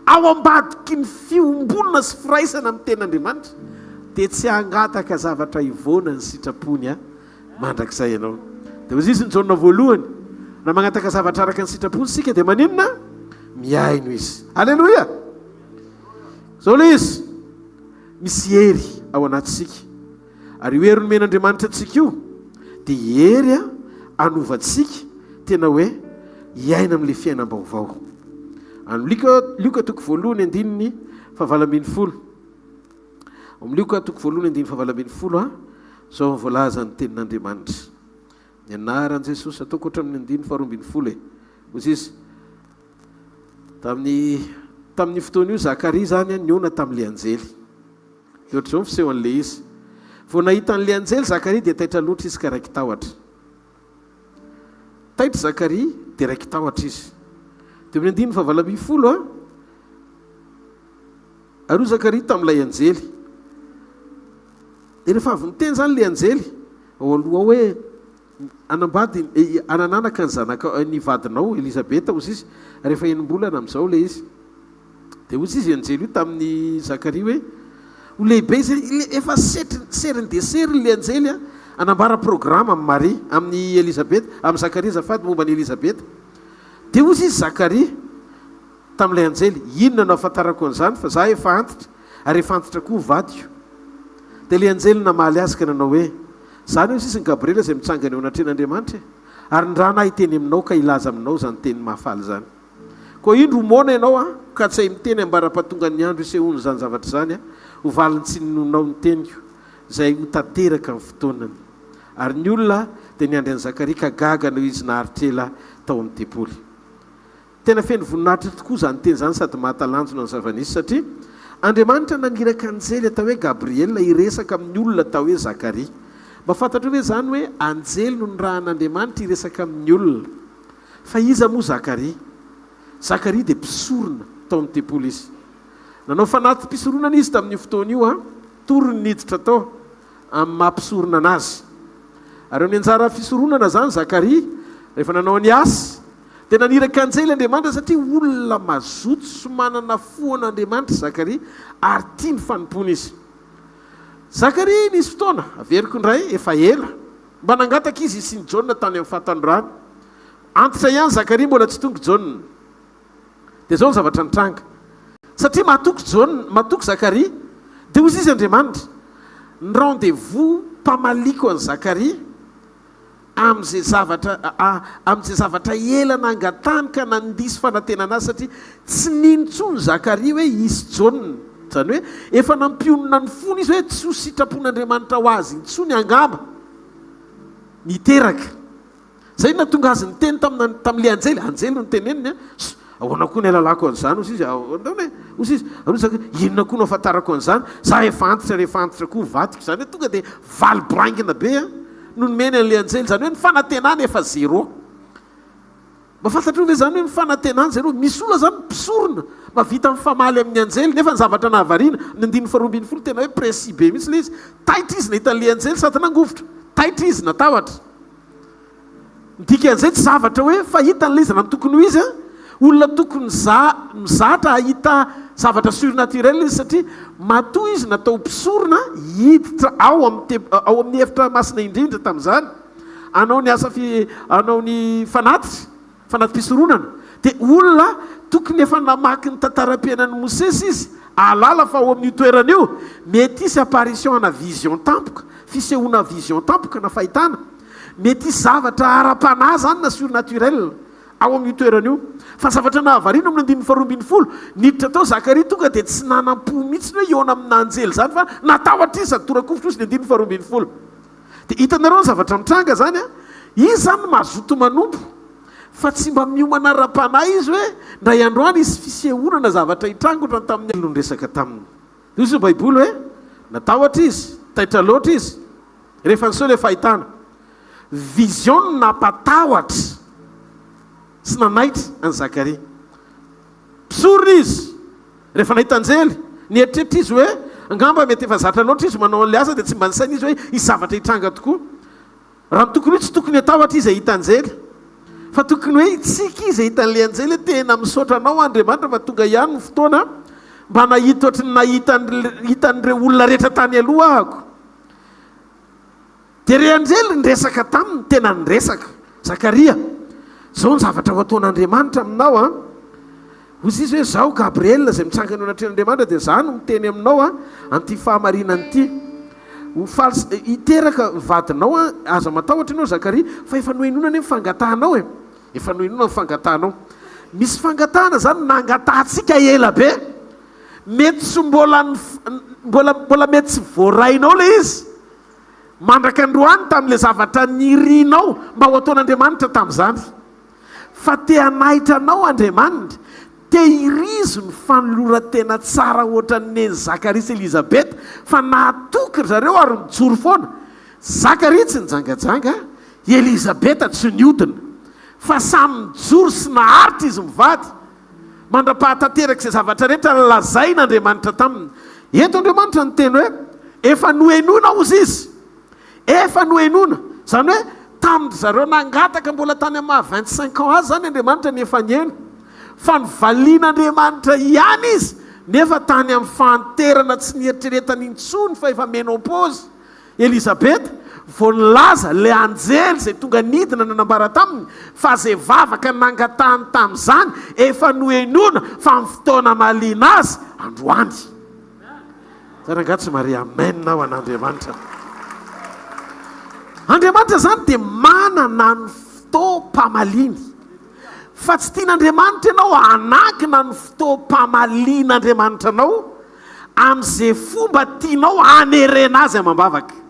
ao ambadiky ny fiombonana sy firaisana amin'ny ten'Andriamanitra dia tsy hangataka zavatra ivona ny sitrapony a mandrakizay ianao. Dia ozy izy ny jaona voalohany na magnataka zavatra araka ny sitrapony sika dia maninona miaino izy. Alleloia. Zao le izy misy hery ao anatisika ary hery nomen'Andriamanitra antsika io dia hery a anovantsika tena hoe hiaina amin'ilay fiainam-baovao. Lioka toko voalohany andininy fahavalambin'ny folo. Lioka toko voalohany andininy fahavalambin'ny folo a zao voalaza ny tenin'Andriamanitra. Ny anaran' Jesosy ataoko hatramin'ny andininy faharoambin'ny folo e. Ozy izy tamin'ny fotoana io Zakaria zany niona tamin'ilay anjely. Dia ohatr'izao ny fisehoan'ilay izy. Vao nahita an'ilay anjely Zakaria dia taitra loatra izy ka raiky tahotra. Taitra Zakaria dia raiky tahotra izy. Dia amin'ny andininy fahavalambin'ny folo a ary Zakaria tamin'ilay anjely. Dia rehefa avy niteny zany ilay anjely ao aloha hoe anambady anananaka ny vadinao Elisabeta ozy izy rehefa enim-bolana amin'izao ilay izy. Dia ozy izy anjely io tamin'ny Zakaria hoe ho lehibe izy efa seriny dia seriny ilay anjely a anambara programa amin'ny Maria amin'ny Elisabeta amin'ny Zakaria zafady momba ny Elisabeta. Dia ozy izy Zakaria tamin'ilay anjely inona no ahafantarako an'izany fa za efa antitra ary efa antitra koa vadiko. Dia ilay anjely namaly azy ka nanao hoe zany ozy izy ny Gabriela izay mitsangana eo anatren'Andriamanitra ary ny raha nahy teny aminao ka ilaza aminao zany teny mahafaly zany. Koa indro mona ianao a ka tsy hay miteny ambara-pahatonga ny andro isehony zany zavatra zany a ho valiny tsy ninonao ny teniko izay ho tanteraka amin'ny fotoanany. Ary ny olona dia niandry an'i Zakaria ka gaga no izy naharitrela tao amin'ny tempoly. Tena feno voninahitra tokoa zany teny zany sady mahatalanjona ny zava-nisy satria Andriamanitra naniraka anjely atao hoe Gabriela hiresaka amin'ny olona atao hoe Zakaria. Mba fantatra hoe zany hoe anjely no ny rahan'Andriamanitra hiresaka amin'ny olona. Fa iza moa Zakaria? Zakaria dia mpisorona tao amin'ny tempoly izy. Nanao fanatim-pisoronana izy tamin'ny fotoana io a tory ny niditra tao amin'ny mampisorona anazy. Ary amin'ny anjara fisoronana zany Zakaria rehefa nanao ny asy dia naniraka anjely Andriamanitra satria olona mazoto sy manana foan'Andriamanitra Zakaria ary tia ny fanompona izy. Zakaria nisy fotoana averiko indray efa ela mba nangataka izy sy ny jaona tany amin'ny fahatandroany. Antitra ihany Zakaria mbola tsy tonga jaona. Dia zao ny zavatra nitranga satria matoky Zakaria dia ozy izy Andriamanitra ny rendez-vous mpamaliko an'i Zakaria amin'izay zavatra ela nangatany ka nandisy fanantenana azy satria tsy nintsony Zakaria hoe isy jaona. Zany hoe efa nampionona ny fony izy hoe tsy ho sitrapon'Andriamanitra ho azy intsony angamba niteraka. Zay na tonga azy niteny tamin'ilay anjely no niteneniny ahoana koa ny alalako an'izany ozy izy inona koa no ahafantarako an'izany za efa antitra koa vadiko zany hoe tonga dia valibrangina be a no nomeny an'ilay anjely zany hoe ny fanantenana efa zéro. Mba fantatra hoe zany hoe ny fanantenana zéro. Misy olona zany mpisorona mavita mifamaly amin'ny anjely nefa ny zavatra nahavariana ny andininy faharoambin'ny folo tena hoe précis be mihitsy le izy. Taitra izy nahita an'ilay anjely sady nangovotra. Taitra izy natahatra. Midika an'izay tsy zavatra hoe fahita n'ilay izy na tokony ho izy a olona tokony mizatra ahita zavatra surnaturel izy satria matoa izy natao mpisorona hiditra ao amin'ny efitra masina indrindra tamin'izany anao ny asa anao ny fanatim-pisoronana dia olona tokony efa namaky ny tantara-piainan'ny Mosesy izy alala fa ao amin'ny toerana io mety isy apparition na vision tampoka fisehoana vision tampoka na fahitana mety isy zavatra ara-panahy zany na surnaturel ao amin'ny toerana io fa zavatra nahavarina amin'ny 120 niditra tao Zakaria tonga dia tsy nanam-po mihitsy hoe iona amin'ny anjely zany fa natahotra izy atorakovitra ozy ny 120 dia hitanareo ny zavatra mitranga zany a izy zany mazoto manompo fa tsy mba miomana ra-panahy izy hoe ndray androany izy fisehoana zavatra hitrangona tamin'ny alonresaka taminy izy baiboly hoe natahotra izy taitra loatra izy rehefa nyseho le fahitana vision napatahotra sy nanaitra any Zakaria pisorona izy rehefa nahita anjely nieritretra izy hoe angamba mety efa zatra loatra izy manao an'le asa dia tsy mba nisaina izy hoe izy zavatra hitranga tokoa raha tokony hoe tsy tokony hatahotra izy hahita anjely fa tokony hoe itsika izy hitan'le anjely tena misaotra anao Andriamanitra fa tonga ihany ny fotoana mba nahita ohatry ny hitan'ireo olona rehetra tany aloha ahako dia re anjely nyresaka taminy tena nyresaka Zakaria zao ny zavatra ho ataon'Andriamanitra aminao a ozy izy hoe zao Gabriel zay mitsangana eo anatrehan'Andriamanitra dia zany miteny aminao a an'ity fahamarinany ity hiteraka vadinao a aza matahotra ianao Zakaria fa efa nohenonana mifangatahanao efa nohenonana mifangatahanao misy fangatahana zany nangatahantsika ela be mety sy mbola mety tsy voarainao le izy mandraka androany tamin'le zavatra nirinao mba ho ataon'Andriamanitra tamin'izany fa te hanaitranao Andriamanitra te hirizo ny fanolora tena tsara ohatran'ny Zakaria sy Elizabeta fa nahatoky zareo ary mijoro foana Zakaria tsy nijangajanga Elizabeta tsy niodina fa samy mijoro sy naharitra izy mivady mandra-pahatanteraka izay zavatra rehetra nolazain'Andriamanitra taminy eto Andriamanitra ny teny hoe efa nohenona ozy izy efa nohenona zany hoe tamin'ny zareo nangataka mbola tany amin'ny 25 ans azy zany Andriamanitra ny efa nieno fa nivalian'Andriamanitra ihany izy nefa tany amin'ny fahanterana tsy nieritreretany intsony fa efa menopause Elizabeta vao nilaza le anjely zay tonga nidina nanambara taminy fa zay vavaka nangatahany tamin'izany efa nohenona fa amin'ny fotoana mahaliana azy androany zanangatsy Maria amen nao an'Andriamanitra Andriamanitra zany dia manana ny fotoam-pamaliny fa tsy tian'Andriamanitra ianao anakina ny fotoam-pamalian'Andriamanitra anao amin'izay fomba tianao anerena azy amam-bavaka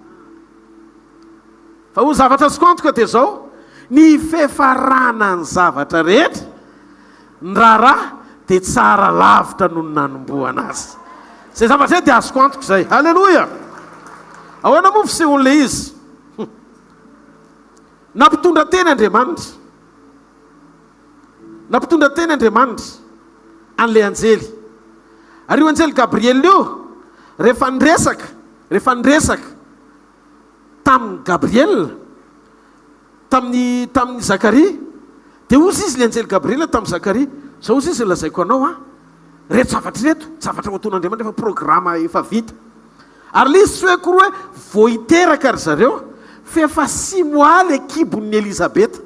fa ho zavatra sy kantoka dia zao ny fefarana ny zavatra rehetra ny raharaha dia tsara lavitra noho ny nanomboana azy zay zavatra dia azoko antoka izay halleloia ahoana moa fisehoan'le izy nampitondra teny Andriamanitra nampitondra teny Andriamanitra an'le anjely ary io anjely Gabriel io rehefa niresaka tamin'ny Gabriel tamin'ny Zakaria dia ozy izy le anjely Gabriel tamin'ny Zakaria zao ozy izy lazaiko anao a reto zavatra ho ataon'Andriamanitra efa programa efa vita ary le izy tsy hoe koa hoe vao hiteraka ry zareo fa efa 6 mois le kibon'ny Elizabeta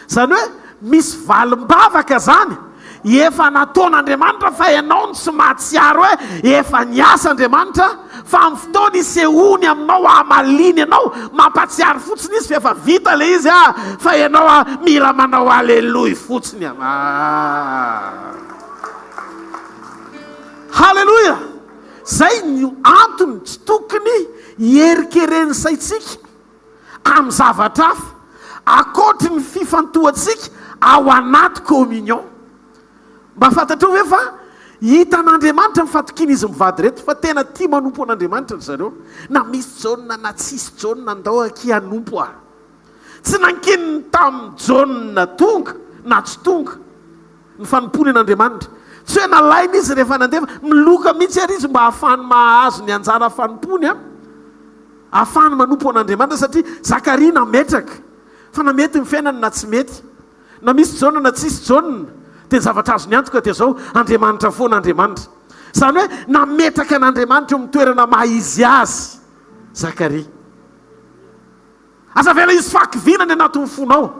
zany hoe misy valim-bavaka zany efa nataon'Andriamanitra fa ianao ny tsy mahatsiaro hoe efa niasa Andriamanitra fa amin'ny fotoana isehony aminao amaliny ianao mampatsiaro fotsiny izy fa efa vita le izy fa ianao mila manao aleloia fotsiny halleloia zay ny antony tsy tokony hierikeren'ny saitsika amin'ny zavatra hafa akoatry ny fifantohantsika ao anaty communion mba fantatra hoe fa hitan'Andriamanitra mifatokiny izy mivady reto fa tena tia manompo an'Andriamanitra ry zareo na misy jauna na tsisy jauna ndao aky hanompo tsy nankininy tamin'ny jauna tonga na tsy tonga ny fanompony an'Andriamanitra tsy hoe nalaina izy rehefa nandefa miloka mihitsy ary izy mba ahafahany mahazo ny anjara fanompony ahafahany manompo an'Andriamanitra satria Zakaria nametraka fa na mety ny fiainany na tsy mety na misy jauna na tsisy jauna dia zavatra azo ny antoka dia zao Andriamanitra foana Andriamanitra zany hoe nametraka an'Andriamanitra eo amin'ny toerana mahizy azy Zakaria aza vela izy fakivinany anatin'ny fonao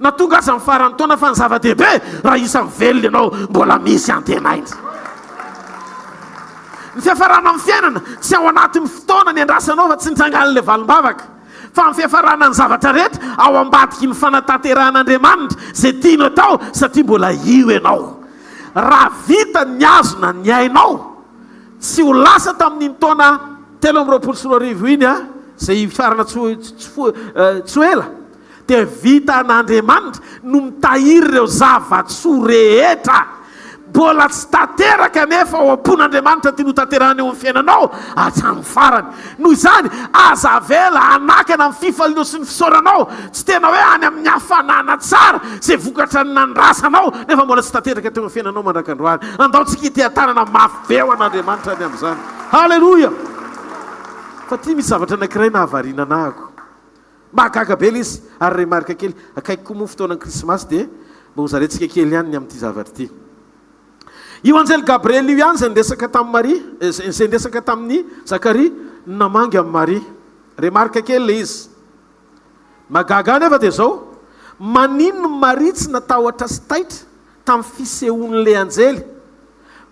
na tonga aza amin'ny farany taona fa ny zava-dehibe raha isan'ny velona ianao mbola misy antenainy. Ny fiafarana amin'ny fiainana tsy ao anatin'ny fotoana ny andrasanao fa tsy nitsangalin'ilay valombavaka, fa ny fiafarana ny zavatra rehetra ao ambadiky ny fanatanteran'Andriamanitra izay tianao atao satria mbola io ianao. Raha vita ny azona ny ainao tsy ho lasa tamin'ny taona 324 iny izay farana tsy ela dia vita an'Andriamanitra no mitahiry ireo zava-tsoa rehetra. Mbola tsy tanteraka nefa ao am-pon'Andriamanitra tia no tanterahany eo amin'ny fiainanao hatramin'ny farany. Noho izany aza avela anakana amin'ny fifaliana sy ny fisaoranao, tsy tena hoe any amin'ny hafanana tsara izay vokatra ny nandrasanao nefa mbola tsy tanteraka teo amin'ny fiainanao mandrakandroany. Andaontsika ity tanana mafy eo an'Andriamanitra any amin'izany. Halleloia. Fa tia misy zavatra anankiray nahavariana anahako. Mahagaga be izy ary remarika kely akaiky koa moa fotoanan'ny krismasy dia mba ho zarentsika kely ihany ny amin'ity zavatra ity. Io anjely Gabriel io ihany izay nresaka tamin'ny Maria, izay nresaka tamin'ny Zakaria namangy amin'ny Maria. Remarika kely le izy. Mahagaga nefa dia zao, manino Maria tsy natahotra sy taitra tamin'ny fisehoan'ilay anjely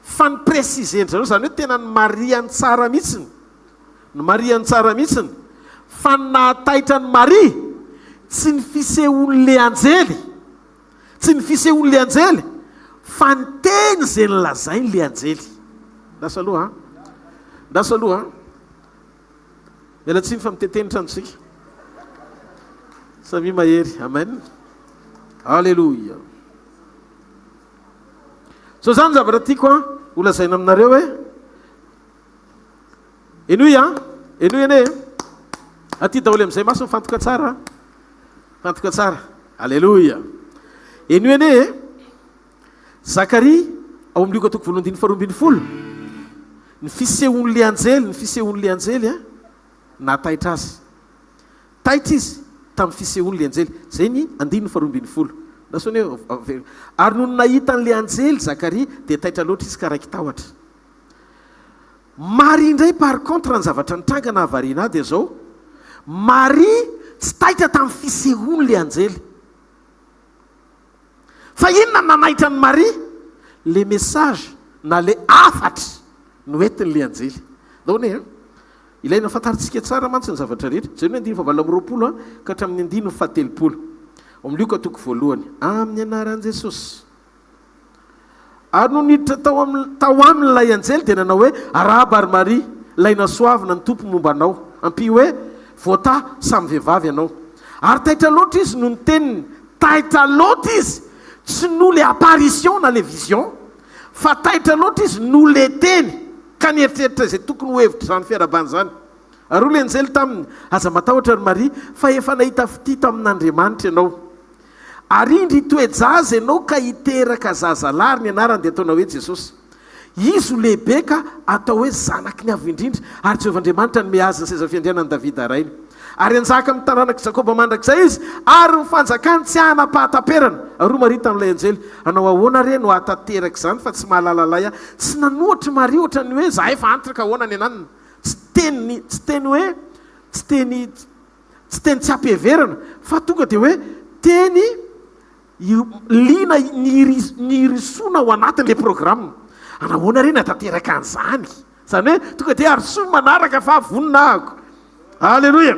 fa ny presizeny zany hoe tena ny Maria ny tsara mihitsiny. Ny Maria ny tsara mihitsiny fa nahataitra ny Maria tsy ny fisehoan'ilay anjely, tsy ny fisehoan'ilay anjely fa ny teny izay nilazain'ilay anjely. Ndasa aloha ndasa aloha miala tsiny fa mitetenitra antsika samy mahery. Amen. Halleluia. So zany zavatra tiako ho lazaina aminareo hoe enoy ene aty daholo amin'izay maso mifantoka tsara, fantoka tsara. Halleluia. Enoy ene Zakaria ao amin'ny 2:12 ny fisehoan'ilay anjely, ny fisehoan'ilay anjely nahataitra azy. Taitra izy tamin'ny fisehoan'ilay anjely. Zay ny 2:12. Dasony hoe ary noho nahita an'ilay anjely Zakaria dia taitra loatra izy ka raiky tahotra. Maria indray par contre ny zavatra nitranga nahavariana dia zao, Maria tsy taitra tamin'ny fisehoan'ilay anjely. Fa inona nanaitra ny Maria? Le message na le afatra no entin'ilay anjely. Daone ilaina fantaritsika tsara mantsy ny zavatra rehetra. Zay ny 9:20 ka hatramin'ny 9:70. Amin'ny Luka 1 amin'ny anaran'i Jesosy. Ary no niditra tao amin'ilay anjely dia nanao hoe arahaba ary Maria, ilay nasoavina ny tompo momba anao, ampy hoe voata samy vehivavy ianao. Ary taitra loatra izy no ny teniny, taitra loatra izy. Tsy no le apparition na le vision fa taitra loatra izy no le teny ka nieritreritra izay tokony ho hevitra izany fiarabany zany. Ary le anjely taminy aza matahotra ry Maria fa efa nahita fity tamin'Andriamanitra ianao. Ary indry toejaza ianao ka hiteraka zazalahy ny anarany dia ataonao hoe Jesosy. Izy ho lehibe ka atao hoe zanaky ny avo indrindra ary Jehovahandriamanitra ny meaziny seza fiandrianan'i Davida rainy. Ary anjaka amin'ny tanànaki Jakoba mandrakizay izy ary ny fanjakany tsy hanapahataperana. Ary Maria tamin'ilay anjely, anao ahoana re no hatateraka izany fa tsy mahalalay aho. Tsy nanohatra Maria ohatra ny hoe zahay efa antitra ka ahoana ny ananina. Tsy teny hoe tsy teny tsy ampiheverana fa tonga dia hoe teny lina ny irisoana ao anatin'ilay programma. Anahoana re no hatateraka an'izany. Zany hoe tonga dia arisoa manaraka fa vonina ahako. Halleluia.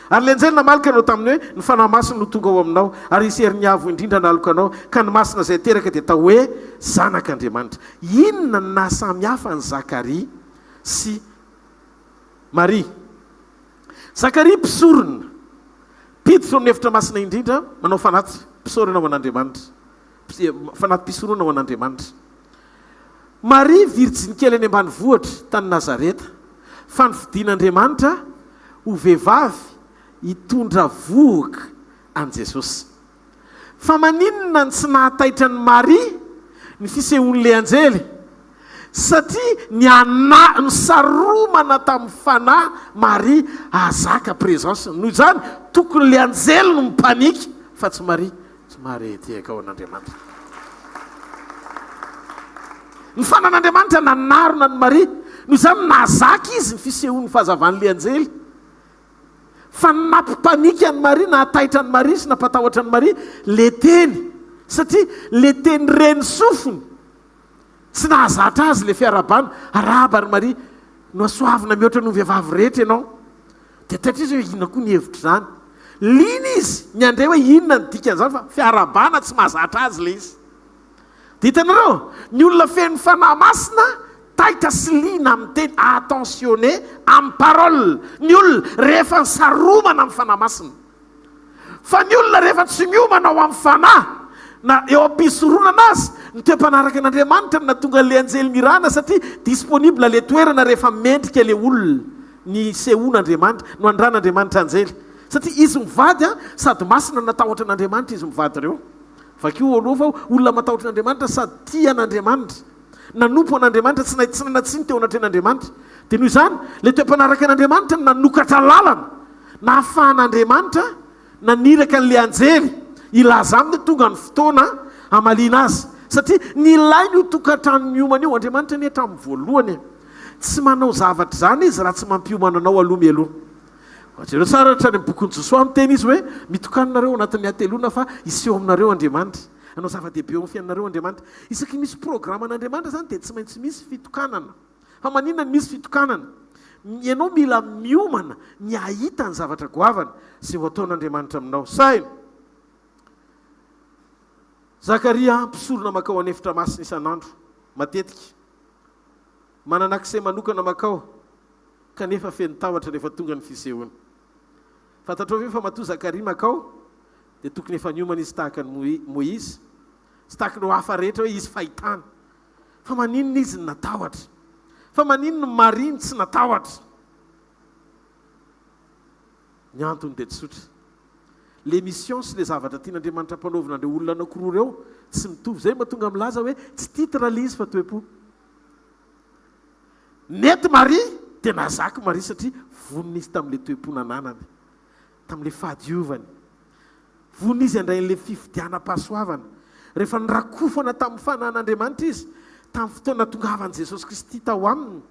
Ary le anjely namalika anao taminy hoe ny fanahy masina no tonga ao aminao ary isy hery niavo indrindra naloka anao ka ny masina izay teraka dia atao hoe zanak'Andriamanitra. Inona ny nahasamihafa ny Zakaria sy Maria? Zakaria mpisorona, piditra ny hevitra masina indrindra, manao fanaty mpisorona ao an'Andriamanitra, fanaty mpisorona ao an'Andriamanitra. Maria virjiny kely any ambanivohitra tany Nazareta, fa nividian'Andriamanitra ho vehivavy hitondra vohoka an' Jesosy. Fa maninona ny tsy nahataitra ny Maria ny fisehoan'ilay anjely? Satria ny saromana tamin'ny fanahy Maria ahazaka présence. Noho izany tokony le anjely no mipanika fa tsy Maria. Tsy Maria tiaka ao an'Andriamanitra. Ny fanan'Andriamanitra nanarona ny Maria. Noho izany nahazaka izy ny fisehoan'ny fahazavan'ilay anjely. fa nampipanika ny Maria na ataitra ny Maria sy nampatahotra ny Maria le teny, satria le teny reny sofiny tsy nahazatra azy le fiarabana. Arahaba ny Maria no asoavina mihoatra no vehivavy rehetra ianao. Dia taitra izy hoe inona koa ny hevitra zany. Lina izy ny andre hoe inona ny dikan'izany fa fiarabana tsy mahazatra azy le izy. Dia hitanareo ny olona feno fanahy masina taitra sy lina amin'ny teny attentionné amin'ny parole. Ny olona rehefa saromana amin'ny fanahy masina. Fa ny olona rehefa tsy miomana ao amin'ny fanahy na eo am-pisoronana azy ny toe-panaraka an'Andriamanitra na tonga le anjely mirana, satria disponible le toerana rehefa mendrika le olona ny sehoan'Andriamanitra no andran'Andriamanitra anjely. Satria izy mivady sady masina natahotra an'Andriamanitra izy mivady ireo. Vakio aloha fa olona matahotra an'Andriamanitra sady tia an'Andriamanitra, nanompo an'Andriamanitra tsy naitsinana tsy ny teo anatrehan'Andriamanitra. Dia noho izany le toe-panaraka an'Andriamanitra nanokatra lalana na ahafahan'Andriamanitra naniraka an'le anjely ilaza aminy tonga ny fotoana amaliana azy. Satria ny ilainy io tokantrano miomana io Andriamanitra ny hatramin'ny voalohany tsy manao zavatra zany izy raha tsy mampiomana anao aloha mialoha. Jereo tsara trany bokon'ny Josoa amin'ny teny izy hoe mitokananareo anatin'ny atelona fa iseho aminareo Andriamanitra, anao zava-dehibe eo amin'ny fiainanareo Andriamanitra. Isaky misy programan'Andriamanitra zany dia tsy maintsy misy fitokanana. Fa maninona ny misy fitokanana? Ianao mila miomana ny ahita ny zavatra goavana sy ho ataon'Andriamanitra aminao. Saina Zakaria mpisorona makao anefitra masina isan'andro matetika, manana akse manokana makao kanefa feno tahotra rehefa tonga ny fisehoana. Fantatrao ve fa matoa Zakaria makao dia tokony efa niomana izy tahaka ny Moizy, tsy tahaka ny hafa rehetra hoe izy fahitana. Fa maninona izy natahotra? Fa maninona Maria tsy natahotra? Ny antony dia tsotra. Le mission sy le zavatra tian'Andriamanitra mpanaovina an'ireo olona anankiroa ireo tsy mitovy. Zay mahatonga milaza hoe tsy titre le izy fa toe-po. Nety Maria dia nazaky Maria satria vonona izy tamin'le toe-po nananany, tamin'le fahadiovany. Vonona izy handray an'le fifidianam-pahasoavana. Rehefa nirakofana tamin'ny fanan'Andriamanitra izy tamin'ny fotoana tongavan'i Jesosy Kristy tao aminy,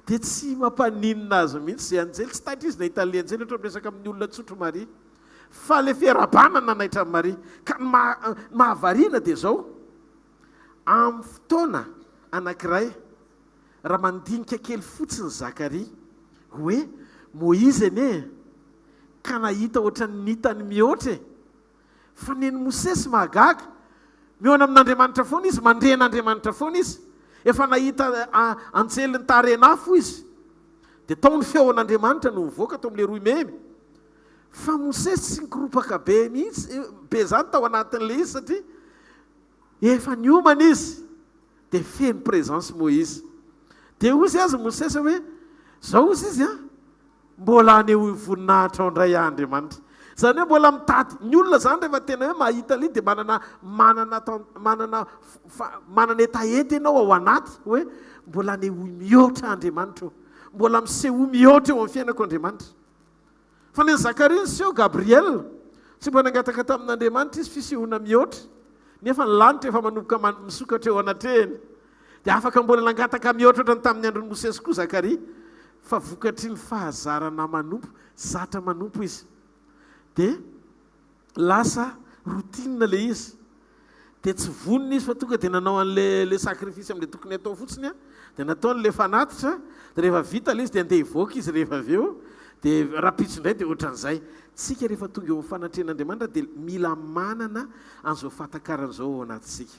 dia tsy mampaninona azy mihitsy izay anjely. Tsy taitra izy nahita an'le anjely ohatra miresaka amin'ny olona tsotro Maria, fa le fiarabana nanaitra amin'ny Maria. Ka mahavariana dia zao, amin'ny fotoana anankiray raha mandinika kely fotsiny Zakaria hoe Moizy ene ka nahita ohatra ny nitany mihoatra, fa neny Mosesy mahagaga mihoana amin'Andriamanitra foana izy, mandrehan'Andriamanitra foana izy, efa nahita anjely ny tarenafo izy, dia tao ny feon'Andriamanitra no mivoaka tao amin'le roy memy. Fa Mosesy tsy nikoropaka be mihitsy be zany tao anatin'le izy, satria efa niomana izy dia feno présence Moizy. Dia ozy azy Mosesy hoe zao ozy izy mbola aneo voninahitra ao indray Andriamanitra. Zany hoe mbola mitady ny olona zany rehefa tena hoe mahita le dia manana etaety ianao ao anaty hoe mbola aneo mihoatra Andriamanitra, mbola miseho mihoatra eo amin'ny fiainako Andriamanitra. Fa ny Zakaria ny seho Gabriel tsy mbola nangataka tamin'Andriamanitra izy fisehoana mihoatra, nefa ny lanitra efa manomboka misokatra eo anatrehany. Dia afaka mbola nangataka mihoatra ohatrany tamin'ny andron'ny Mosesy koa Zakaria, fa vokatry ny fahazarana manompo, zatra manompo izy. Dia lasa routine le izy, dia tsy vonona izy fa tonga dia nanao an'le sakrifisy amin'le tokony atao fotsiny, dia nataony le fanatitra, dia rehefa vita le izy dia andeha hivoaka izy rehefa avy eo, dia rapitso indray dia ohatran'izay. Tsika rehefa tonga eo amin'ny fanatrehan'Andriamanitra dia mila manana an'izao fatakaran'izao ao anatintsika.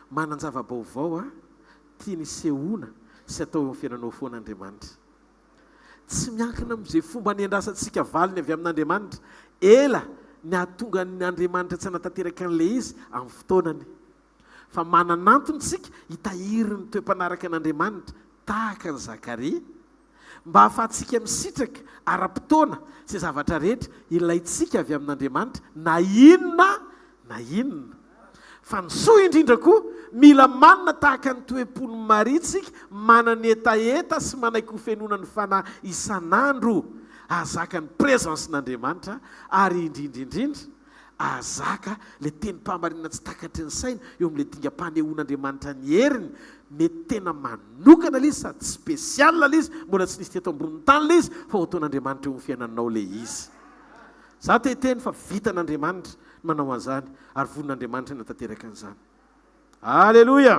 Manan-java-baovao tia ny sehoana sy atao eo amin'ny fiainanao foan'Andriamanitra. Tsy miankina amin'izay fomba niandrasantsika valiny avy amin'Andriamanitra, ela ny ahatonga ny Andriamanitra tsy hanatanteraka an'le izy amin'ny fotoanany. Fa manan'antony tsika hitahiry ny toe-panaraka an'Andriamanitra tahaka ny Zakaria, mba ahafahantsika misitraka ara-potoana sy zavatra rehetra ilaintsika avy amin'Andriamanitra na inona na inona. Fa ny soa indrindra koa mila manana tahaka ny toe-pony Maria tsika, manana etaeta sy manaiky ho fenona ny fanahy isan'andro ahazaka ny présence n'Andriamanitra, ary indrindraindrindra azaka le teny mpamarina tsy takatry ny saina eo amin'le dingam-panehoan'Andriamanitra ny heriny mety tena manokana le izy sady spesiala le izy mbola tsy nisy teto amboniny tany le izy fa ho ataon'Andriamanitra eo amin'ny fiainanao le izy. Za teteny fa vitan'Andriamanitra manao an'izany ary vonin'Andriamanitra natanteraka an'izany. Alleloia.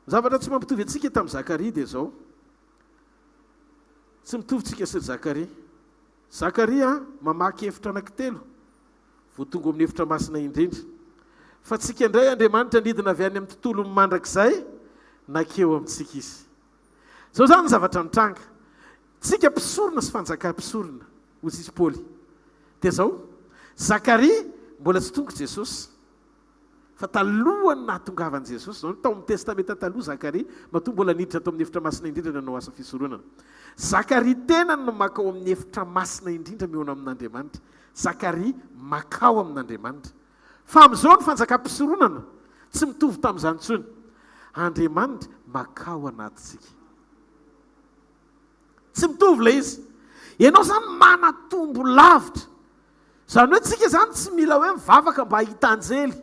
Zavatra tsy mampitovy antsika tamin'ny Zakaria dia zao. Tsy mitovitsika sy Zakaria. Zakaria mamaky hevitra anankitelo vao tonga amin'ny hevitra masina indrindra. Fa tsika indray Andriamanitra nidina avy any amin'ny tontolo mandrakizay nakeo amintsika izy. Zao zany zavatra mitranga. Tsika mpisorona sy fanjakam-pisorona hoy izy Paoly. Dia zao Zakaria mbola tsy tonga Jesosy. Fa talohany nahatongavan' Jesosy zao tao amin'ny testamenta taloha Zakaria matoa mbola niditra tao amin'ny hevitra masina indrindra nanao asa fisoronana. Zakaria tena no makao amin'ny hevitra masina indrindra mihoana amin'Andriamanitra. Zakaria makao amin'Andriamanitra. Fa amin'izao ny fanjakam-pisoronana tsy mitovy tamin'izany intsony. Andriamanitra makao anatintsika. Tsy mitovy ilay izy. Ianao zany manatombo lavitra. Zany hoe tsika zany tsy mila hoe mivavaka mba hahita anjely.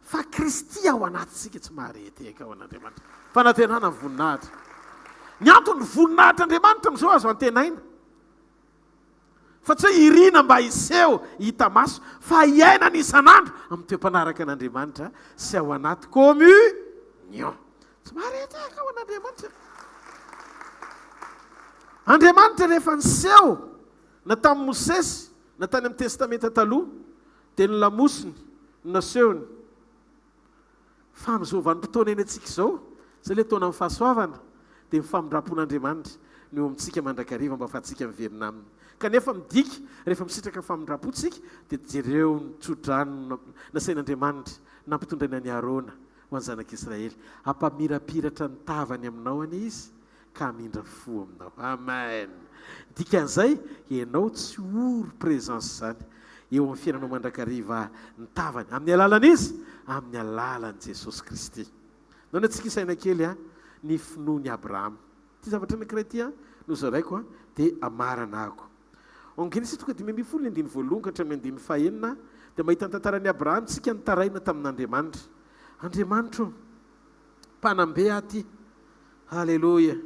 Fa Kristy ao anatintsika tsy mahareteka ao an'Andriamanitra. Fanantenana ny voninahitra. Ny antony voninahitr'Andriamanitra amin'izao azo antenaina. Fa tsy hoe irina mba hiseho hita maso fa hiaina ny isan'andro amin'ny toem-panaraka an'Andriamanitra sy ao anaty communion. Tsy mahareteka ao an'Andriamanitra. Andriamanitra rehefa niseho na tamin'ny Mosesy na tany amin'ny testamenta taloha dia ny lamosiny nasehony. Fa amin'izao vanim-potoana eny antsika izao izay ilay taona amin'ny fahasoavana dia ny famindrapon'Andriamanitra ny eo amintsika mandrakariva mba ahafahantsika miverina aminy. Kanefa midika rehefa misitraka famindrapontsika dia jereo ny tsodrano nasain'Andriamanitra nampitondraina ny Arona ho an'ny zanak'Israely. Hampamirapiratra ny tavany aminao any izy ka hamindra fo aminao. Amen. Dikan'izay ianao tsy oro présence zany eo amin'ny fiainanao mandrakariva ny tavany amin'ny alalan'izy amin'ny alalan'i Jesosy Kristy. Nao ny antsika isaina kely ny finoany Abrahama. Ty zavatra anankiray ty no zaraiko dia amaranako. Genesis tonga 5:1-9 dia mahita ny tantaran'i Abrahama tsika nitaraina tamin'Andriamanitra. Andriamanitra mpanambe aty. Halleluia.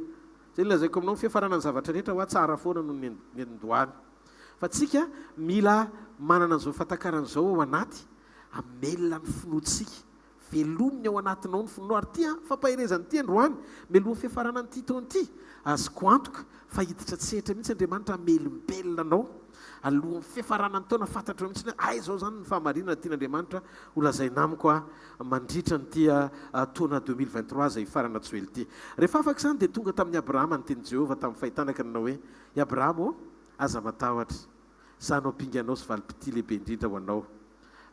Zay lazaiko aminao ny fiafarana ny zavatra rehetra hoa tsara foana no ny andohany. Fa tsika mila manana an'izao fantakaran'izao ao anaty amelona ny finoantsika. Velominy ao anatinao ny finoa ary ty fampahirezany ty androany melohan'ny fiafarana ny titony ty. Azoko antoka fa hiditra tsehatra mihitsy Andriamanitra amelombelona anao alohan'ny fiafarana ny taona fantatro mihitsy ay zao zany ny fahamarinana tian'Andriamanitra ho lazaina amiko mandritra ny ty taona 2023 zay farana Joely ty. Rehefa afaka izany dia tonga tamin'ny Abrahama ny teny Jehovah tamin'ny fahitanaka nanao hoe i Abrahama aza matahotra zanao pinganao sy valipity lehibe indrindra ho anao.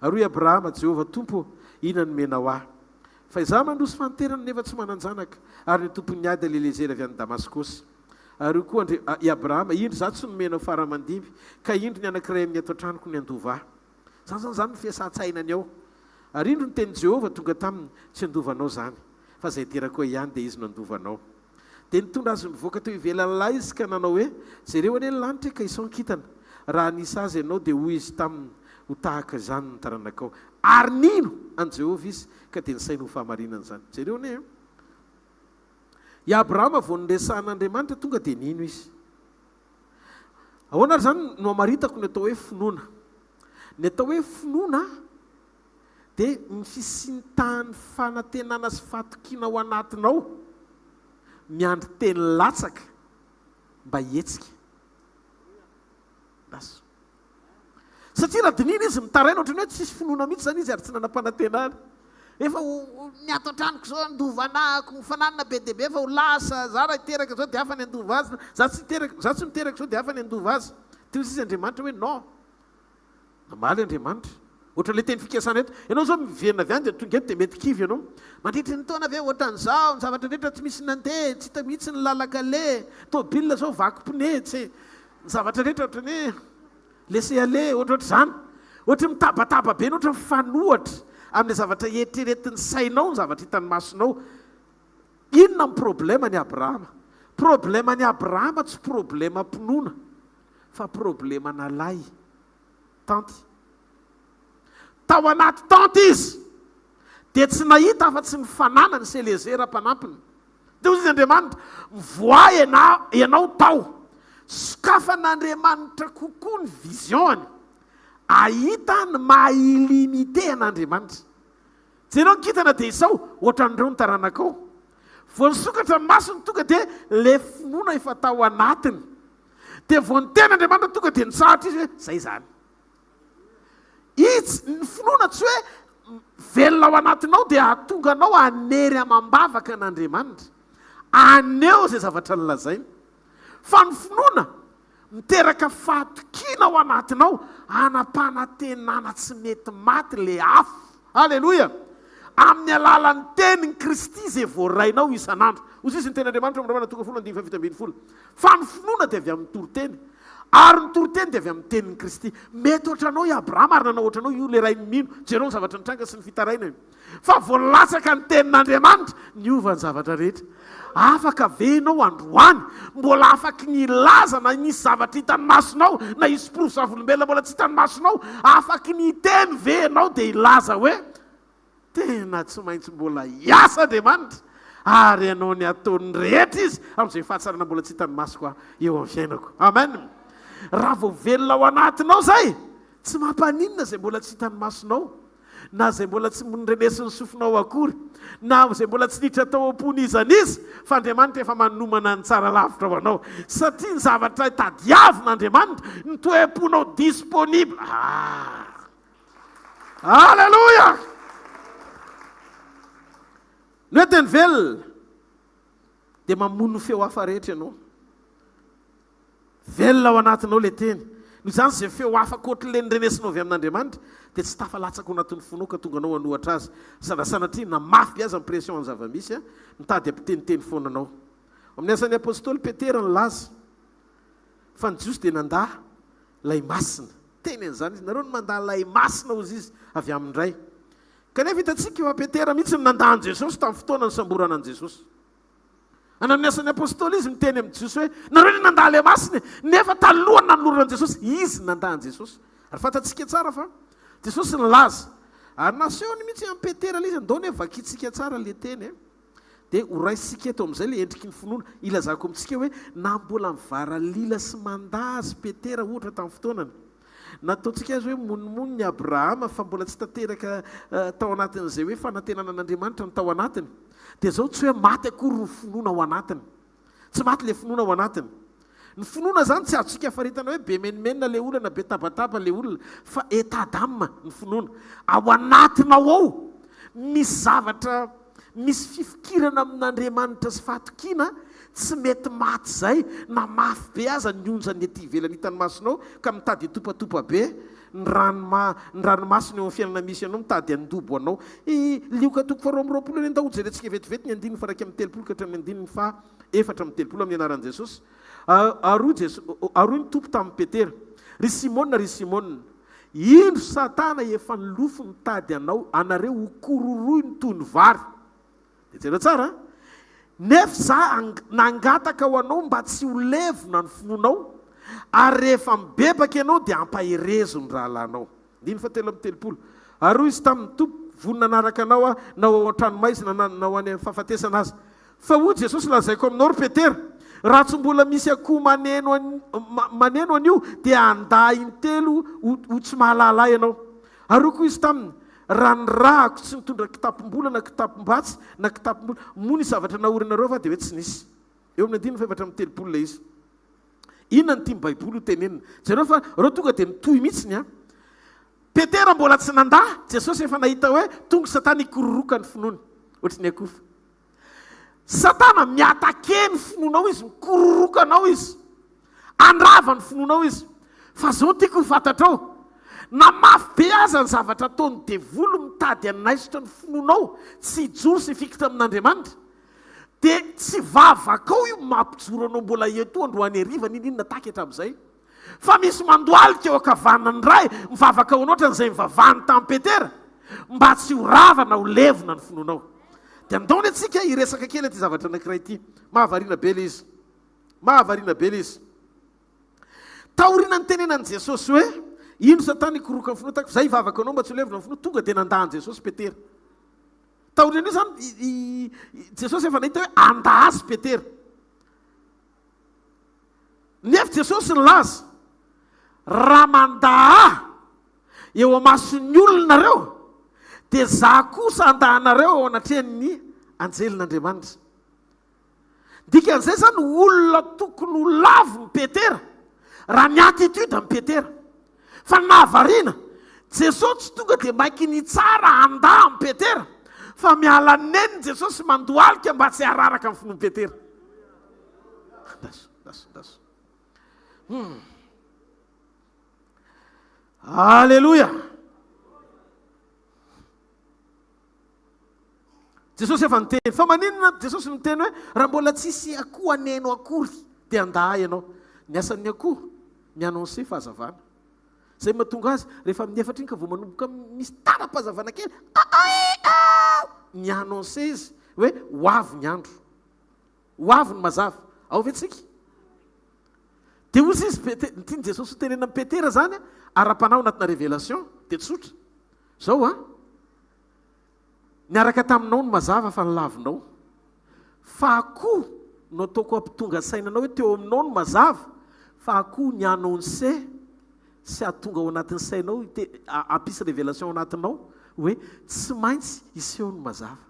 Ary i Abrahama Jehovah Tompo inona no menao ahy fa izaho mandroso fanterana nefa tsy mananjanaka ary ny tompony ady Eliezer avy any Damaskosy. Ary koa i Abrahama indro za tsy nomenao faramandimby ka indro ny anankiray amin'ny ato an-tranoko ny andova ahy. Zany ny fiasan-tsainany ao. Ary indro ny teny Jehovah tonga taminy tsy andovanao zany fa zay terako ihany dia izy no andovanao. Dia nitondra azy mivoaka teo ivelan'ilay izy ka nanao hoe jereo any lanitra ka isankitana raha nisy azy ianao dia hoy izy taminy ho tahaka izany ny taranakao. Ary nino an Jehovah izy ka dia ny sainy ho fahamarinana izany. Jereo ne i Abrahama vao niresahan'Andriamanitra tonga dia nino izy. Ahoana ary zany no amaritako ny atao hoe finoana. Ny atao hoe finoana dia ny fisintahan'ny fanantenana sy fatokiana ao anatinao miandry teny latsaka mba hetsika. Satria raha dinina izy mitaraina ohatrany hoe tsisy finoana mihitsy zany izy ary tsy nanam-panantenana. Efa miato an-tranoko zao andovanako fananana be dia be efa ho lasa za raha hiteraka zao dia hafa ny andova azy za tsy miteraka zao dia hafa ny andova azy. Teo izy Andriamanitra hoe non. Namaly Andriamanitra. Ohatra'ilay teny fikasana eto. Ianao zao miverina avy any dia tonga eto dia mety kivy ianao. Mandritry ny taona avy ohatran'izao ny zavatra rehetra tsy misy nandeha tsy hita mihitsy ny lalakale. Tôbila zao vaky pneu tsy ny zavatra rehetra ohatrany hoe laissez aller ohatr'izany. Ohatry mitabataba be ohatry mifanohatra amin'ny zavatra eritreretin'ny sainao ny zavatra hitany masonao. Inona ny problema ny Abrahama? Problema ny Abrahama tsy problema mpinoana fa problema nalay. Tanty tao anaty tante izy dia tsy nahita afa-tsy ny fanana ny selezera mpanampiny dia ozy izy Andriamanitra mivoay ianao tao sokafan'Andriamanitra kokoa ny vision ahita ny maha-illimité an'Andriamanitra jereo nkitana dia isao ohatran'ireo ny taranakao vo nisokatra ny masony tonga dia le finoana efa tao anatiny dia vo ny tena Andriamanitra tonga dia nitsahatra izy hoe zay zany izy ny finoana tsy hoe velona ao anatinao dia atonga anao anery amam-bavaka an'Andriamanitra aneo izay zavatra nylazaina fa ny finoana miteraka fahatokiana ao anatinao anam-panantenana tsy mety maty le afo alleloia amin'ny alalan'ny teniny Kristy izay voarainao isan'andro ozy izy ny teny Andriamanitra momba tonga folo 9:20 fa ny finoana dia avy amin'ny toriteny ary ny toriteny dia avy amin'ny teniny Kristy mety ohatranao i Abrahama ary nanao ohatranao io le ray mino jereo ny zavatra nitranga sy ny fitaraina fa voalatsaka ny tenin'Andriamanitra niova ny zavatra rehetra afaka venao androany mbola afaky ny laza na nisy zavatra hitany masonao na isy porofo-zavolombelona mbola tsy hitany masonao afaky ny teny venao dia ilaza hoe tena tsy maintsy mbola iasa Andriamanitra ary ianao ny ataony rehetra izy amin'izay fahatsarana mbola tsy hitany masoko eo amin'ny fiainako amen raha vao velona ao anatinao zay tsy mampaninona zay mbola tsy hitany masonao na zay mbola tsy nirenesin'ny sofinao akory na zay mbola tsy niditra tao am-ponizan'izy fa Andriamanitra efa manomana ny tsara lavitra ao anao satria ny zavatra tadiavin'Andriamanitra ny toe-ponao disponible alleluia ny hoe teny velona dia mamono feo hafa rehetra ianao velona ao anatinao le teny noho izany zay feo hafa koatr'le nyrenesinao avy amin'Andriamanitra dia tsy tafalatsaka ao anatin'ny fonoka tonga anao anohatra azy sanatria na mafy aza ny pression ny zava-misy mitady ampiteniteny foana anao amin'ny asan'ny apôstôly Petera ny laza fa ny jiosy dia nandà lay masina teny an'izany izy nareo no mandà lay masina ozy izy avy amin'indray kanefa hitantsika eo Petera mihitsy ny nandà an Jesosy tamin'ny fotoana ny samborana an Jesosy anamin'ny asan'ny apôstôly izy miteny amin'ny Jiosy hoe nareo ny nandà lay masina nefa talohany nanolorana an Jesosy izy nandà an Jesosy ary fantatsika tsara fa Jesosy ny laza ary nasehony mihitsy amin'ny Petera le izy andao hoe vakitsika tsara le teny dia horaisika eto amin'izay le endriky ny finoana ilazako amintsika hoe na mbola mivaralila sy mandà azy Petera ohatra tamin'ny fotoanany nataontsika azy hoe monimono ny Abrahama fa mbola tsy tanteraka tao anatin'izay hoe fanantenana an'Andriamanitra ny tao anatiny dia zao tsy hoe maty akory ny finoana ao anatiny tsy maty le finoana ao anatiny ny finoana zany tsy azontsika faritana hoe be menimenina le olona be tabataba le olona fa etadamma ny finoana ao anatinao ao misy zavatra misy fifikirana amin'Andriamanitra sy fahatokiana tsy mety maty zay na mafy be aza ny onjany ety ivelany hitany masonao ka mitady topatopa be ny ranomasina eo amin'ny fiainana misy anao mitady andobo anao lioka toko faroa amby roapolo ny andao jerentsika vetivety ny andininy faraky amin'ny telopolo ka hatramin'ny andininy fa efatra amin'ny telopolo amin'ny anaran'i Jesosy aroy ny tompo tamin'ny Petera ry Simona indro Satana efa nilofo mitady anao anareo hokororoy ny toy ny vary dia jereo tsara nefa za nangataka ho anao mba tsy ho levona ny finoanao ary rehefa mibebaka ianao dia ampaherezo ny rahalanao diny fa telo amin'ny telopolo ary izy tamin'ny tompo vonona anaraka anao nao an-tranomaizina nao any fahafatesana azy fa hoy Jesosy lazaiko aminao ry Petera raha tsy mbola misy akoho maneno an'io dia andà intelo ho tsy mahalala ianao ary koa izy taminy raha ny rahako tsy mitondra kitapom-bola na kitapom-batsy na kitapom-bola moa ny zavatra naorinareo fa dia hoe tsy nisy eo amin'ny andiny fa efatra amin'ny telopolo le izy inona ny tia baiboly ho tenenina jereo fa reo tonga dia nitohy mihitsiny Petera mbola tsy nandà Jesosy efa nahita hoe tonga Satana ikororoka ny finoany ohatry ny akofa Satana miatake ny finoanao izy mikororoka anao izy andrava ny finoanao izy fa zao tiako ho fantatrao na mafy be aza ny zavatra ataony devolo mitady anaisitra ny finoanao tsy hijoro sy fikitra amin'Andriamanitra dia tsy vavakao io mampijoro anao mbola eto androany arivana inona taka hatramin'izay fa misy mandoalika eo ankavanany ray mivavaka ao anaotra n'izay mivavahany tamin'ny Petera mba tsy ho ravana ho levona ny finoanao dia andaony antsika hiresaka kely ty zavatra anankiray ity mahavariana be le izy taoriana ny tenenan'i Jesosy hoe ino satany ikoroka ny finoa zay ivavaka anao mba tsy olevina ny finoa tonga dia nandahan jesosy petera taotrany io zany jesosy efa nahita hoe andahazy petera nefa jesosy ny laza raha mandaha eo amason'ny olonareo dia za kosa andahanareo ao anatrehan'ny anjelin'Andriamanitra. Dikan'izay zany olona tokony ho lavo ny petera raha ny attitude amin'ny petera fa nahavariana Jesosy tsy tonga dia maiky ny tsara andaha amin'ny petera fa miala neniny Jesosy mandohalika mba tsy hararaka amin'ny finoan'ny petera. Alleluia. Jesosy efa niteny fa maninona Jesosy miteny hoe raha mbola tsisy akoho aneno akory dia andaha ianao. Ny asan'ny akoho miannonce fahazavana. Zay mahatonga azy rehefa amin'ny efatra iny ka vao manomboka misy tanam-pahazavana kely miannonce izy hoe ho avy ny andro, ho avy ny mazava. Ao ve tsika? Dia ozy izy tiany Jesosy tenena amin'ny petera zany ara-panao anatina révélation dia tsotra zao niaraka taminao ny mazava fa nilavinao fa akoho no ataoko ampitonga sainanao hoe teo aminao ny mazava fa akoho ny annonce sy atonga ao anatin'ny sainao ampisy révélation ao anatinao hoe tsy maintsy iseho ny mazava.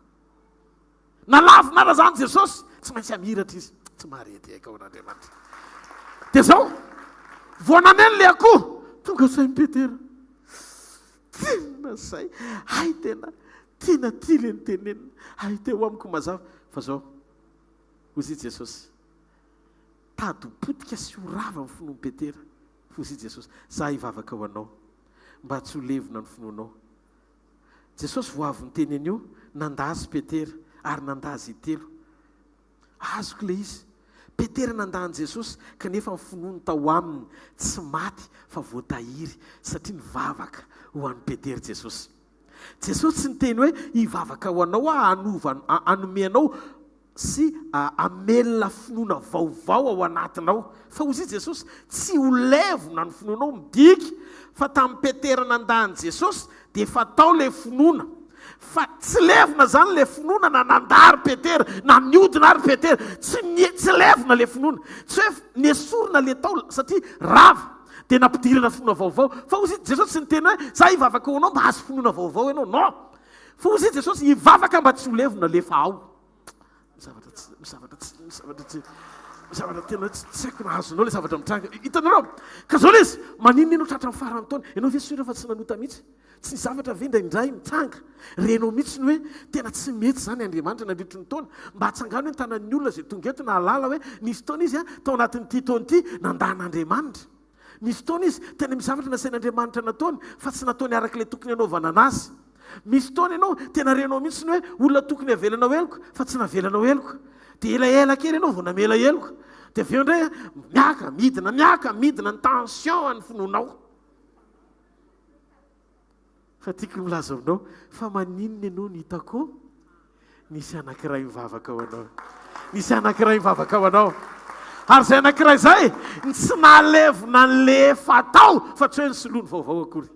Nalavina raha zany Jesosy tsy maintsy amiratra izy tsy marety aika ao an'Andriamanitra. Dia zao voananeny le akoho tonga sain'ny petera tena say hay tena tily ny tenenina hay teo amiko mazava fa zao ozy Jesosy tady potika sy horava ny finoan'ny petera fa ozy Jesosy za hivavaka ho anao mba tsy ho levina ny finoanao. Jesosy vo avy nyteneny io nandazy petera ary nandazy itelo azoko le izy petera nandahan Jesosy kanefa ny finoany tao aminy tsy maty fa voatahiry satria nivavaka ho an'ny petera Jesosy. Jesosy tsy niteny hoe hivavaka ho anao anomenao sy amelona finoana vaovao ao anatinao fa ozy Jesosy tsy ho levona ny finoanao midiky fa tamin'ny petera nandahan Jesosy dia efa tao le finoana fa tsy levona zany le finoana na nandary petera na niodina ary petera tsy levona le finoana tsy hoe nesorina le tao satria rava dia nampidirana finoana vaovao fa ozy Jesosy tsy niteny hoe za hivavaka ho anao mba azo finoana vaovao ianao non fa ozy Jesosy hivavaka mba tsy ho levona le fa ao zavatra tena tsy haiko nahazonao le zavatra mitranga hitanareo ka zao le izy maninona ianao tratra ny farany taona ianao ve soira fa tsy nanota mihitsy tsy ny zavatra ve indraindray mitranga renao mihitsy ny hoe tena tsy mety zany Andriamanitra nandritry ny taona mba hatsangano hoe tanan'ny olona zay tonga eto na halala hoe nisy taona izy tao anatin'ity taona ity nandahan'Andriamanitra misy taona izy tena misavatra nasain'Andriamanitra nataony fa tsy nataony araka le tokony anaovana anazy. Misy taona ianao tena renao mihitsy ny hoe olona tokony havelana eloko fa tsy navelana eloko dia elaela kely ianao vao namela eloko dia aveo indray miaka midina ny tension any finoanao. Fa tiako milaza aminao fa maninona ianao ny hitako nisy anankiray mivavaka ao anao, nisy anankiray mivavaka ao anao ary zay anankiray zay tsy nalevona n'le fatao fa tsy hoe ny soloany vaovao akory.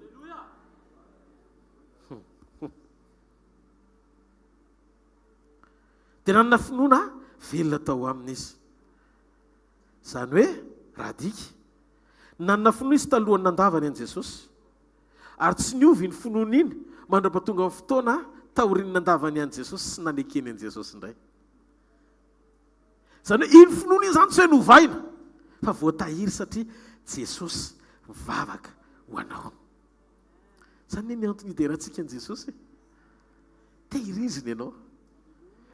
Dia nanana finoana velona tao aminy izy zany hoe raha diky nanana finoana izy talohany nandavany an Jesosy ary tsy niovy ny finoana iny mandra-pahatonga amin'ny fotoana taoriny nandavany an Jesosy sy nanekeny an Jesosy indray. Zany hoe iny finoana iny zany tsy hoe novaina fa voatahiry satria Jesosy mivavaka ho anao. Zany ny antony hiderantsika an Jesosy tehiriziny ianao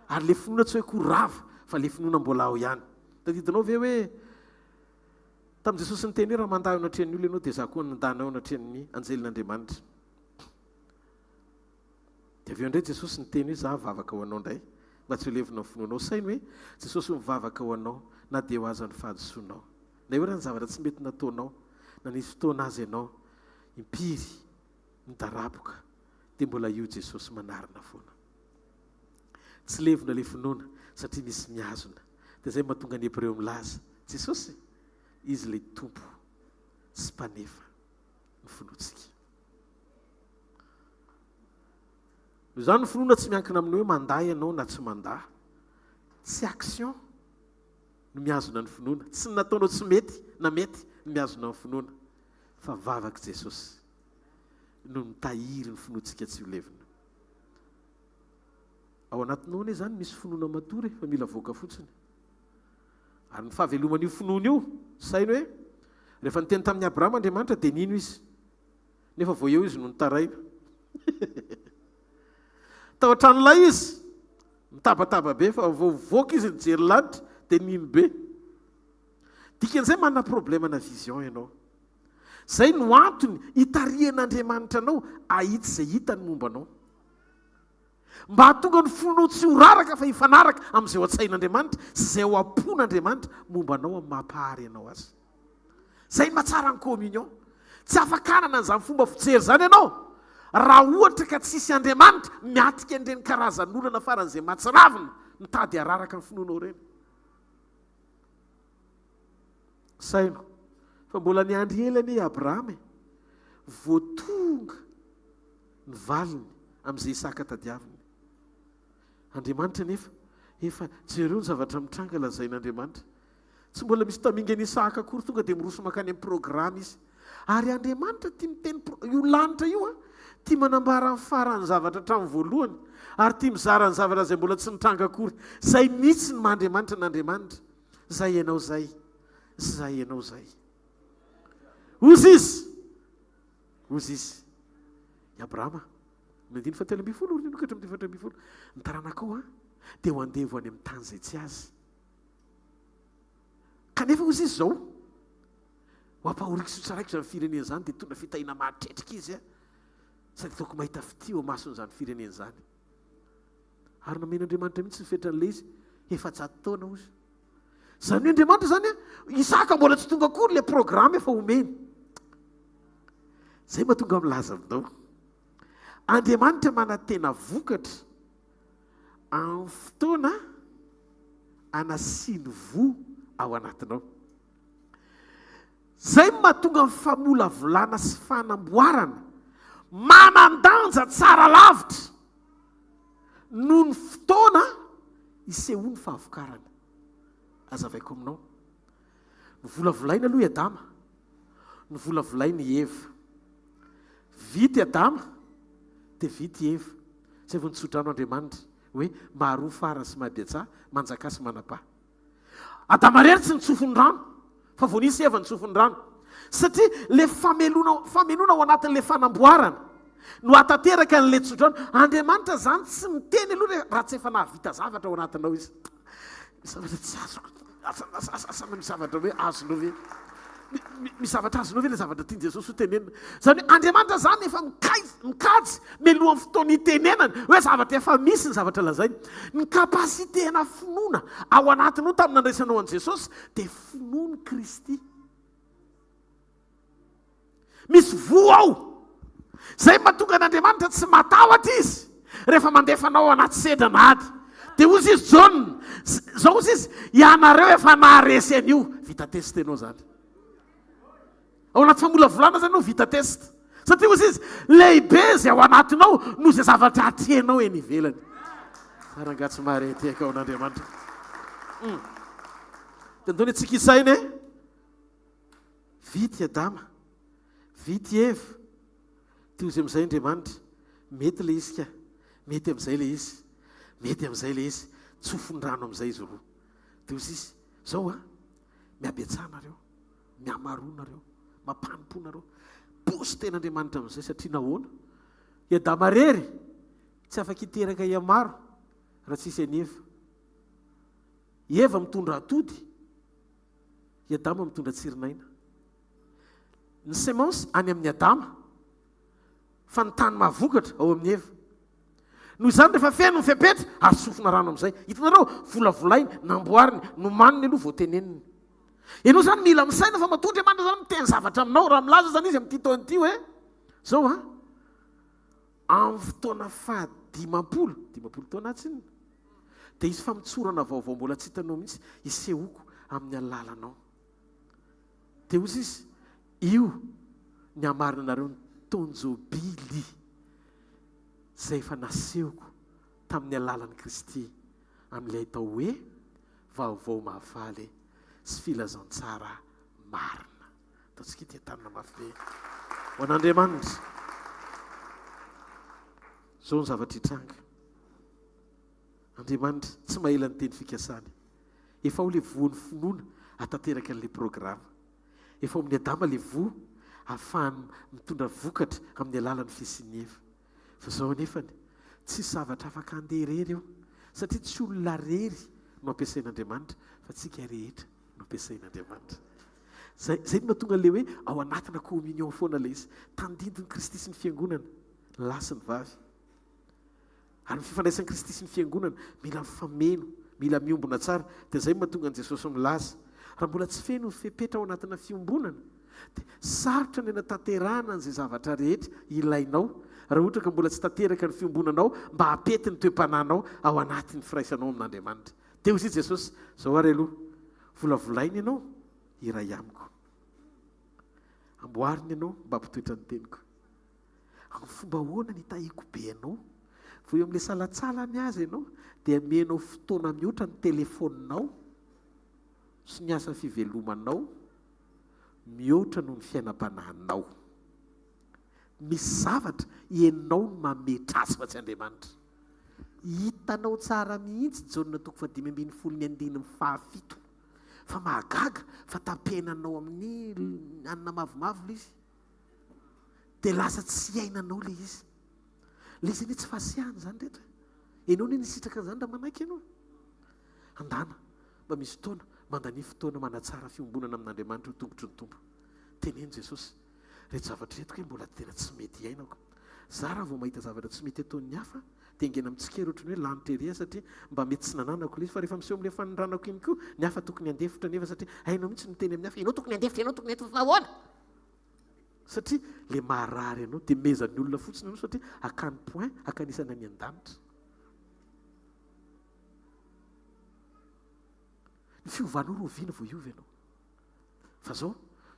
ary le finoana tsy hoe korava fa le finoana mbola ao ihany. Tadidinao ve hoe tamin'ny Jesosy niteny hoe raha mandahy ao anatrehan'ny olona ianao dia za koa nandahanao anatrehan'ny anjelin'Andriamanitra. Dia aveo indray Jesosy niteny hoe za mivavaka ho anao indray mba tsy ho levona ny finoanao. Sainy hoe Jesosy mivavaka ho anao na dia ho aza ny fahadisoanao na hoe raha ny zavatra tsy mety nataonao na nisy fotoana azy ianao impiry midaraboka dia mbola io Jesosy manarina foana. Tsy levona le finoana satria misy miazona. Dia zay mahatonga ny Hebreo milaza Jesosy izy le tompo sy mpanefa ny finoantsika. Izany ny finoana tsy miankina amin'ny hoe mandaa ianao na tsy mandaa. Tsy action no miazona ny finoana, tsy nataonao tsy mety na mety no miazona ny finoana, fa vavaka Jesosy no mitahiry ny finoantsika tsy ho levina. Ao anatinao anie zany misy finoana matory fa mila voaka fotsiny. Ary ny fahaveloman'io finoana io, sainy hoe rehefa niteny tamin'ny Abrahama Andriamanitra dia nino izy, nefa vao eo izy no nitaraina. Tao an-tranolay izy mitabataba be fa vao voaka izy nijery lanitra dia nino be. Dikan'izay manana problema na vision ianao. Zay no antony hitarihan'Andriamanitra anao ahita izay hitany momba anao. Mba hahatonga ny fonao tsy ho raraka fa hifanaraka amin'izay ho an-tsain'Andriamanitra sy izay ho ampon'Andriamanitra momba anao amin'ny mampahary anao azy. Zay mahatsara ny communion. Tsy afakanana an'izany fomba fijery zany ianao raha ohatra ka tsisy Andriamanitra miatika an'ireny karazan'olana faran'izay mahatsiravina mitady hararaka ny finoanao ireny. Saino fa mbola niandry elany Abrahama voatonga ny valiny amin'izay Isaka tadiaviny. Andriamanitra nefa efa jereo ny zavatra mitranga lazain'Andriamanitra. Tsy mbola misy tamingany Isaka akory tonga dia miroso makany amin'ny programa izy. Ary Andriamanitra tia miteny io lanitra io tia manambara ny farany zavatra hatramin'ny voalohany ary tia mizara ny zavatra izay mbola tsy nitranga akory. Zay mihitsy ny mahandriamanitra n'Andriamanitra. Zay ianao zay. Zay ianao zay. Ozy izy. Ozy izy. I Abrahama. Nandiny fa 7 ry nokatra amin'ny 7 ny taranakao dia ho andevo any amin'ny tany izay tsy azy. Kanefa ozy izy zao ho ampahorikisy tsaraiko izany firenena izany dia tondra fitahina mahatretrika izy sady toko mahita fitio mason'izany firenena izany. Ary namen'Andriamanitra mihitsy ny fetrany'ilay izy 400 taona ozy. Zany hoe Andriamanitra zany Isaka mbola tsy tonga akory ilay programa efa omeny. Zay mahatonga milaza aminao. Andriamanitra manantena vokatra amin'ny fotoana anasiny vo ao anatinao. Zay mahatonga famolavolana sy fanamboarana manandanja tsara lavitra noho ny fotoana isehoany fahavokarana. Azavaiko aminao. Novolavolaina aloha i Adama. Novolavolaina i Eva. Vity Adama dia vity Eva. Zay vao nitsodrano Andriamanitra hoe maharoa farany sy mahabetsah, manjaka sy manapa. Adama rery tsy nitsofony rano, fa vao nisy Eva nitsofony rano. Satria le famelona ao anatin'le fanamboarana no atateraka n'le tsodrano. Andriamanitra zany tsy miteny aloha raha tsy efa nahavita zavatra ao anatinao izy. Zavatra tsy azoko. Asana misavatra hoe azonao ve? Misavatra azonao ve le zavatra tiany Jesosy ho tenenina? Zany hoe Andriamanitra zany efa mikajy melohan'ny fotoana itenenany hoe zavatra efa misy ny zavatra lazainy. Ny kapasitena finoana ao anatinao tamin'ny nandraisanao an' Jesosy dia finoany Kristy. Misy vo ao. Zay mahatonga n'Andriamanitra tsy matahotra izy rehefa mandefanao anaty sedrana ady. Dia ozy izy John, zao ozy izy, ianareo efa naharesy an'io. Vita test ianao zany. Ao anaty famolavolana zany no vita test. Satria ozy izy, lehibe izay ao anatinao no izay zavatra atianao eny ivelany. Arangatsy marety eka ao an'Andriamanitra. Dia ndony antsika isaina vity Adama, vity Eva. Tia ozy amin'izay Andriamanitra, mety le izy ka, mety amin'izay le izy. Mety amin'izay le izy, tsofondrano amin'izay izy roa. Dia ozy izy, zao miabetsahana, miamarona, mampanimponareo. Posy ten'Andriamanitra amin'izay satria nahoana? I Adama rery tsy afaka hiteraka iamaro raha tsisy an'i Eva. I Eva mitondra atody, i Adama mitondra tsirinaina. Ny semence any amin'ny Adama, fa ny tany mahavokatra ao amin'ny Eva. Noho izany rehefa feno ny fepetra ary sofina rano amin'izay. Hitanareo volavolainy, namboariny, nomaniny aloha vao teneniny. Ianao zany mila misaina fa matoa Andriamanitra zany miteny zavatra aminao raha milaza zany izy amin'ity taona ity hoe zao amin'ny fotoana dimampolo taona tsinona. Dia izy fa mitsorana vaovao mbola tsy hitanao mihitsy isehoko amin'ny alalanao. Dia ozy izy, io ny amarina anareo ny tonjobily izay efa nasehoko tamin'ny alalan'i Kristy amin'ilay atao hoe vaovao mahafaly sy filazantsara marina. Ataontsika ity tanana mafy be ho an'Andriamanitra. Zao ny zavatra hitranga. Andriamanitra tsy mahela ny teny fikasany. Efa ho le voan'ny finoana hatanteraka an'ilay programa. Efa amin'ny Adama le voa ahafahany mitondra vokatra amin'ny alalan'ny fisian'Eva. Fa zao anefany tsy zavatra afaka handeha irery eo, satria tsy olona rery no ampiasain'Andriamanitra fa tsika rehetra no ampiasain'Andriamanitra. Zay no mahatonga le hoe ao anatina communion foana ilay izy, tandindiny Kristy sy ny fiangonana lahy sy ny vavy. Ary ny fifandraisan'ny Kristy sy ny fiangonana mila mifameno, mila miombona tsara. Dia zay mahatonga an' Jesosy milaza, raha mbola tsy feno ny fepetra ao anatina fiombonana dia sarotra ny hanatanterahana an'izay zavatra rehetra ilainao, raha ohatra ka mbola tsy tanteraka ny fiombonanao mba hapety ny toe-pananao ao anatin'ny firaisanao amin'Andriamanitra. Teo izy Jesosy, zao ary aloha, volavolainy ianao iray amiko, amboariny ianao mba hampitoetra ny teniko. Amin'ny fomba ahoana ny tahiko be ianao, vo eo amin'ilay salatsalany azy ianao dia amenao fotoana mihoatra ny telefoninao sy ny asa fivelomanao mihoatra noho ny fiainam-panahinao. Misy zavatra ianao no mametra azy fa tsy Andriamanitra. Hitanao tsara mihitsy Jaonina 5:17 fa mahagaga fa tapenanao amin'ny anina mavomavo izy dia lasa tsy ainanao le izy. Le izy ny tsy fasiahana zany rehetra. Ianao ny nisitraka zany raha manaiky ianao. Andana mba misy fotoana mandany fotoana manatsara fiombonana amin'Andriamanitra ho tongotry ny tompo. Teneny Jesosy, rehetra zavatra reto hoe mbola tena tsy mety iainako. Za raha vao mahita zavatra tsy mety ataon'ny hafa dia ingena amintsika ohatran'ny hoe lanitra ery satria mba mety tsy nananako le izy, fa rehefa miseho amin'ilay fanondranako iny koa ny hafa tokony handefitra nefa satria hainao mihitsy miteny amin'ny hafa, ianao tokony handefitra, ianao tokony handefitra ahoana? Satria le maharary ianao dia mezan'ny olona fotsiny ianao satria akany point akanisana any an-danitra. Ny fiovanao roviana vao iova ianao. Fa zao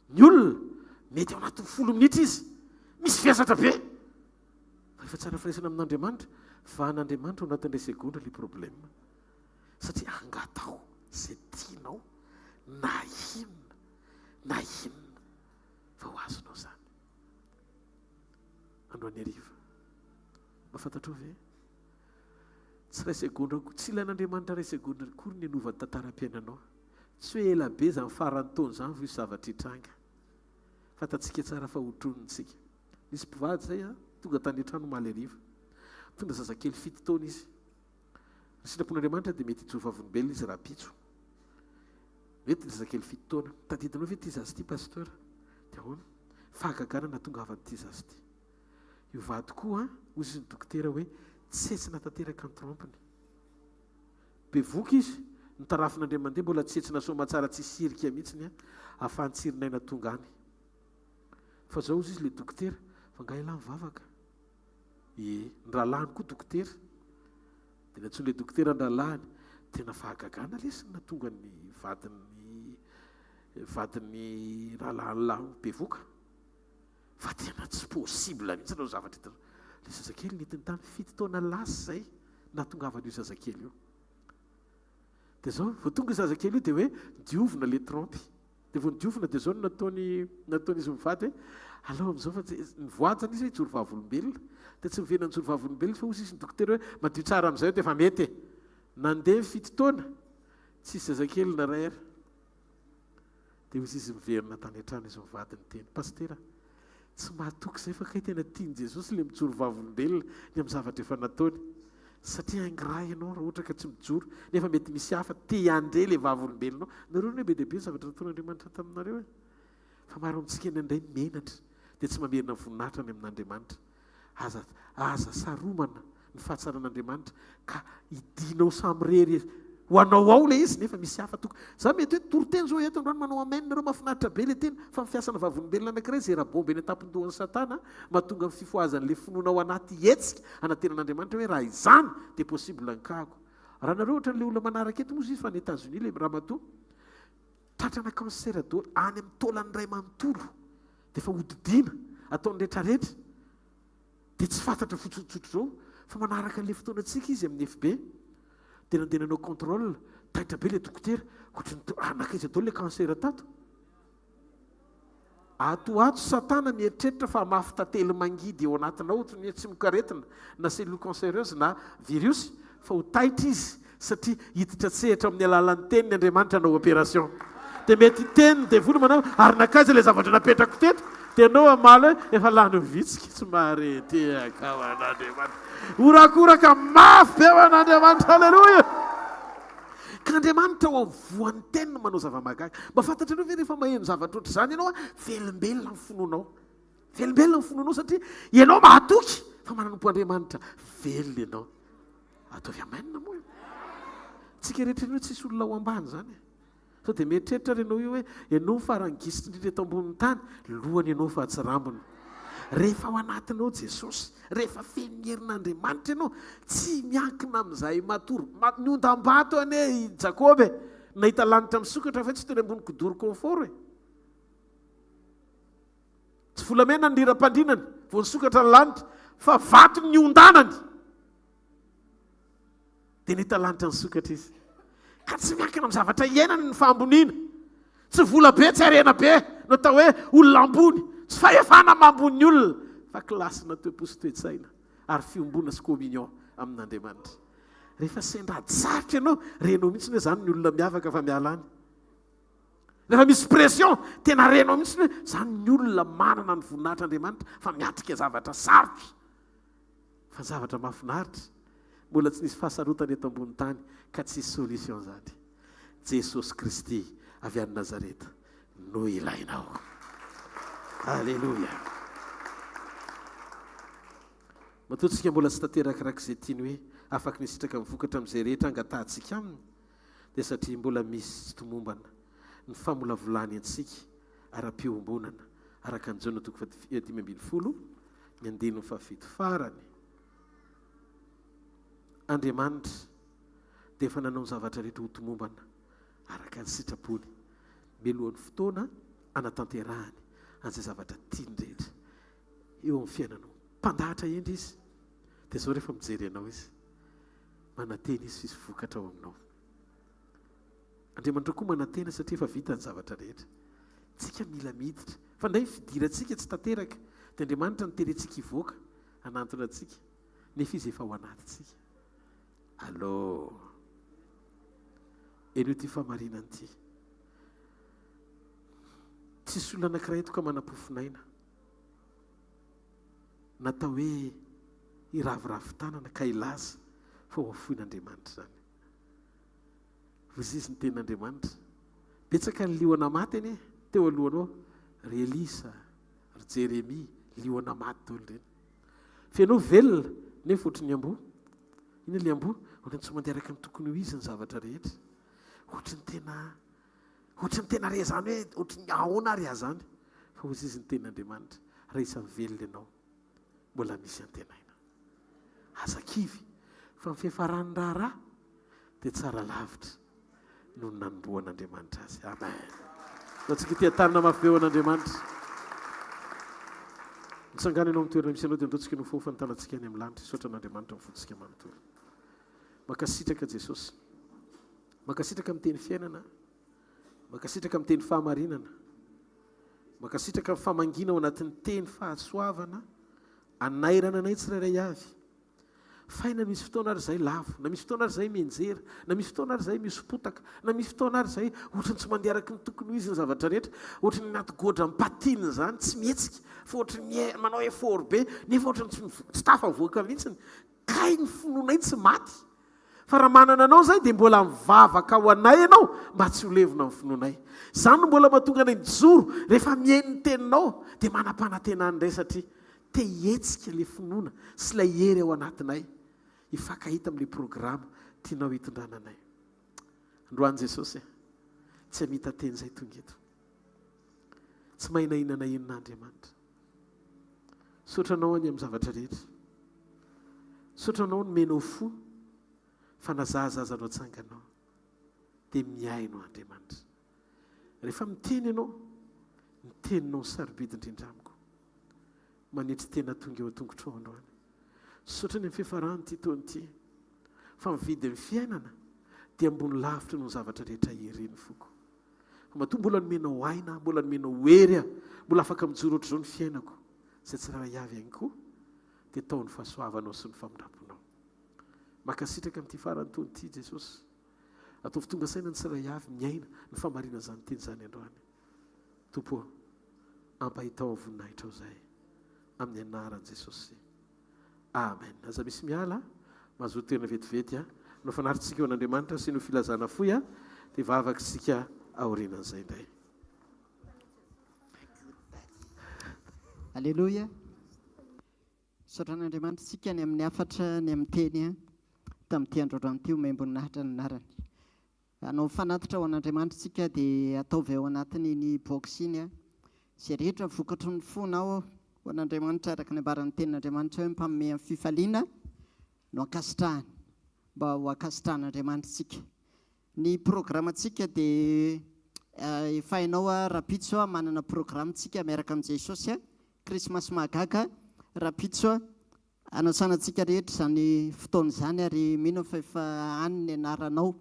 ny olona mety ao anatin'ny 10 minitra izy misy fiasatra be. Fa rehefa tsara firaisana amin'Andriamanitra, fa an'Andriamanitra ao anatin'ilay segondra ilay problema. Satria angatao izay tianao na inona fa ho azonao zany. Andro any hariva, mahafantatrao ve? Tsy ray segondra, tsy ilain'Andriamanitra ray segondra kory ny hanovany tantaram-piainanao. Tsy hoe ela be izany faran'ny taona izany vao zavatra hitranga. Fantatsika tsara fa hotronontsika. Nisy mpivady zay tonga tany an-trano maly hariva. Mitondra zazakely 7 taona izy. Ny sitrapon'Andriamanitra dia mety hijoro vavolombelona izy raha pitso. Mety ny zazakely 7 taona. Tadidinao ve ity zazy ity pasteur? Dia ahoana? Fahagagana nahatongavan'ity zazy ity. Io vady koa hozy ny dokotera hoe tsetsina tanteraka ny trompiny. Bevoka izy, ny tarafin'Andriamanitra mbola tsetsina soma tsara tsy sirika mihitsiny ahafahany tsirinaina tonga any. Fa zao izy le dokotera fa ngaila mivavaka. Ny rahalahy koa dokotera. Dia natsoa le dokotera ny rahalahy tena fahagagana lesy natonga ny vadiny rahalahy bevoka. Fa tena tsy possible mihitsy anao zavatra hitanao. Le zazakely nentiny tany 7 taona lasy zay nahatongavan'io zazakely io. Dia zao vao tonga io zazakely io dia hoe diovina le trompy. Dia vao nidiovina dia zao no nataony izy mivady hoe alao amin'izao fa nivoady zany izy hoe hijoro vavolombelona. Dia tsy mivena nijoro vavolombelona fa hozy izy ny dokotera hoe madio tsara amin'izay dia efa mety. Nandeha 7 taona tsy isy zazakely na ray ary. Dia hozy izy miverina tany an-trano izy mivady ny teny, pastera tsy mahatoky izay fa kay tena tiany Jesosy le mijoro vavolombelona ny amin'ny zavatra efa nataony. Satria haingiray ianao raha ohatra ka tsy mijoro nefa mety misy hafa te andre le vavolombelonao. Nareo hoe be dia be zavatra nataon'Andriamanitra taminareo. Fa maro amintsika eny indray menatra dia tsy mamerina voninahitra ny amin'Andriamanitra. Aza saromana ny fahatsara'Andriamanitra ka hidinao samy rery ho anao ao le izy nefa misy hafa toko. Za mety hoe toroteny zao eto androany manao amen nareo mahafinaritra be le teny fa mifiasana vavolombelona anankiray zay rabomby eny an-tampon-dohan'ny Satana mahatonga fifoazan'le finoana ao anaty hetsika anatenan'Andriamanitra hoe raha izany dia possible ankago. Raha nareo ohatra n'le olona manaraka eto moa izy fa ny États-Unis le ramatoa tratrana cancer any amin'ny taolany iray manontolo dia efa hodidiana ataony rehetrarehetra dia tsy fantatra fotsotsotro zao fa manaraka an'ilay fotoanantsika izy amin'ny FB dia nandehananao contrôle taitra be ilay dokotera ohatranaka izy atao ilay cancer tato atoato satana mieritreritra fa mafy tantely mangidy eo anatinao ohatrany tsy mikaretina na cellule cancéreuse na virus fa ho taitra izy satria hiditra tsehatra amin'ny alalan'ny teniny Andriamanitra anao opération dia mety teniny dia voly manao ary nakaiza ilay zavatra napetrako teto dia anao amaly hoe efa lany vitsika tsy mahareteaka ho an'Andriamanitra orakoraka mafy be ho an'Andriamanitra halleloia ka Andriamanitra ho voan'ny teniny manao zava-mahagaga mba fantatra anao ve rehefa maheno zavatra ohatr' izany ianao velombelona ny fononao velombelona ny fononao satria ianao mahatoky fa mananompo Andriamanitra velona ianao ataovy amainina moa tsika rehetra io tsisy olona ao ambany zany sao dia mieritreritra renao io hoe ianao farangisitra indrindra eto ambonin'ny tany lohany ianao fa tsy rambony rehefa ao anatinao Jesosy rehefa feno herin'Andriamanitra ianao tsy miankina amin'izay matoro ny ondam-bato ane Jakoby nahita lanitra misokatra fa tsy teny ambony kodoro confort tsy volamena ny liram-pandrinany vo nisokatra ny lanitra fa vato ny ondanany dia nahita lanitra nisokatra izy ka tsy miankina amin'ny zavatra iainany ny fahamboniana tsy vola be tsy arena be no atao hoe olona ambony tsy fahefana mambony olona fa klasina toe-posy toe-tsaina ary fiombona sy communion amin'Andriamanitra rehefa sendratsarotra ianao renao mihitsy hoe zany ny olona miavaka fa mialany rehefa misy pression tena renao mihitsy hoe zany ny olona manana ny voninahitr'Andriamanitra fa miatrika zavatra sarotra fa zavatra mahafinaritra mbola tsy nisy fahasarotana eto ambony tany ka tsisy solution zany Jesosy Kristy avy any Nazareta no ilainao alleluia matoantsika mbola tsy tanteraka izay tiany hoe afaka nisitraka mivokatra amin'izay rehetra angatahantsika aminy dia satria mbola misy tomombana ny famolavolany antsika ara-piombonana araka ny Jona 5:10 ny andininy fafito farany Andriamanitra dia efa nanao ny zavatra rehetra ho tomombana araka ny sitrapony mialohan'ny fotoana anatanterahany an'izay zavatra tiany rehetra eo amin'ny fiainanao mpandahatra endry izy dia zao rehefa mijery anao izy manantena izy fisy vokatra ao aminao Andriamanitra koa manantena satria efa vita ny zavatra rehetra tsika mila miditra fa ndray fidirantsika tsy tanteraka dia Andriamanitra niterentsika hivoaka anantona antsika nefa izy efa ao anatintsika allô eno ty famarinany ty tsisy olona anankiray toka manam-pofinaina natao hoe iraviravin-tanana ka ilaza fa ho afoin'Andriamanitra zany vozizy ny tenin'Andriamanitra betsaka ny liona maty anie teo alohanao ry Elisa ry Jeremia liona maty teo reny fianao velona nefa ohatry ny amboa iny le amboa ohatrany tsy mandeha araka ny tokony ho izy ny zavatra rehetra ohatrany tena re zany hoe ohatry ny ahoana ary zany fa ozy izy ny tenin'Andriamanitra raha isan'ny velona ianao mbola misy antenaina azakivy fa ny fihafarany raharaha dia tsara lavitra no ny nanomboan'Andriamanitra azy amen natsika tia tanina mafy eo an'Andriamanitra mitsangana ianao amin'ny toerana misy anao dia andaontsika no fofany tanantsika any amin'ny lanitra isotra an'Andriamanitra amin'ny fototsika manontolo makasitraka Jesosy makasitraka amin'ny teny fiainana makasitraka amin'ny teny fahamarinana makasitraka amin'ny famangina ao anatin'ny teny fahasoavana anairana anay tsirairay avy faina misy fotoana ary izay lavo na misy fotoana ary izay menjera na misy fotoana ary izay misy potaka na misy fotoana ary izay ohatrany tsy mandeha araky ny tokony ho izy ny zavatra rehetra ohatrany natygodra mipatinina zany tsy mihetsika fa ohatrany manao effort be nefa ohatrany tsy tafavoaka mihitsiny kay ny fononay tsy maty fa raha manana anao zay dia mbola mivavaka ao anay ianao mba tsy ho levona amin'ny fononay zany no mbola mahatonga anay mijoro rehefa mihaino ny teninao dia manam-panantenany indray satria te hetsika ilay finoana sy ilay hery ao anatinay hifankahita amin'ilay programa tianao hitondrananay androany Jesosy tsy hamita teny izay tonga eto tsy mahinahinana inon'Andriamanitra sotranao any amin'ny zavatra rehetra sotranao ny menao fo fa nazahazazanao tsanganao dia miainao Andriamanitra rehefa miteny ianao ny teninao ny sarobidy indrindra amiko manetry tena tonga eo a-tongotra ao androany. Sotra ny amin'ny fiafarany ty taony ity fa mividy ny fiainana dia ambony lavitra no zavatra rehetra ireny foko. Matoa mbola nomenao aina, mbola nomenao hery, mbola afaka mijoro ohatr'izao ny fiainako, izay tsirairay avy ihany koa dia tao ny fahasoavanao sy ny famindraponao. Makasitraka amin'ity farany taony ity Jesosy, ataovy tonga saina ny tsirairay avy miaina ny famarina izany teny izany androany. Tompo, ampahitao voninahitra ao izay amin'ny anaran'i Jesosy. Amen. Aza misy miala mazoto toerana vetivety no fanaritsika eo an'Andriamanitra sy no filazana foy dia vavaka isika aorianan'izay indray. Alleluia. Sotran'Andriamanitra isika ny amin'ny afatra ny amin'ny teny tamin'ity androany ity omem-boninahitra ny anarany. Anao fanatitra ao an'Andriamanitra isika dia ataovy ao anatiny ny boksiny izay rehetra vokatry ny fonao ho an'Andriamanitra araka ny ambaran'ny tenin'Andriamanitra hoe mpaminome amin'ny fifaliana no akasitrahany mba ho akasitrahan'Andriamanitra isika. Ny programantsika dia efa hainao rapitso manana programantsika miaraka amin'i Jesosy Krismasy mahagaga rapitso anasanantsika rehetra izany fotoana izany ary mino fa efa any ny anaranao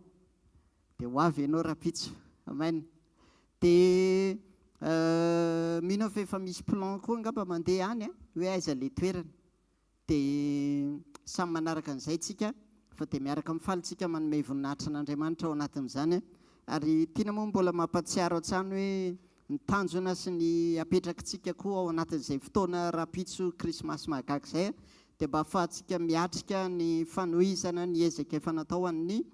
dia ho avy ianao rapitso. Amen. Dia mino fa efa misy plan koa angamba mandeha any hoe aiza ilay toerana dia samy manaraka an'izay tsika fa dia miaraka mifalitsika manome voninahitra an'Andriamanitra ao anatin'izany ary tiana moa mbola mampatsiaro an-tsany hoe ny tanjona sy ny apetrakintsika koa ao anatin'izay fotoana rapitso krismasy mahagaga izay dia mba ahafahantsika miatrika ny fanohizana ny ezaka efa natao amin'ny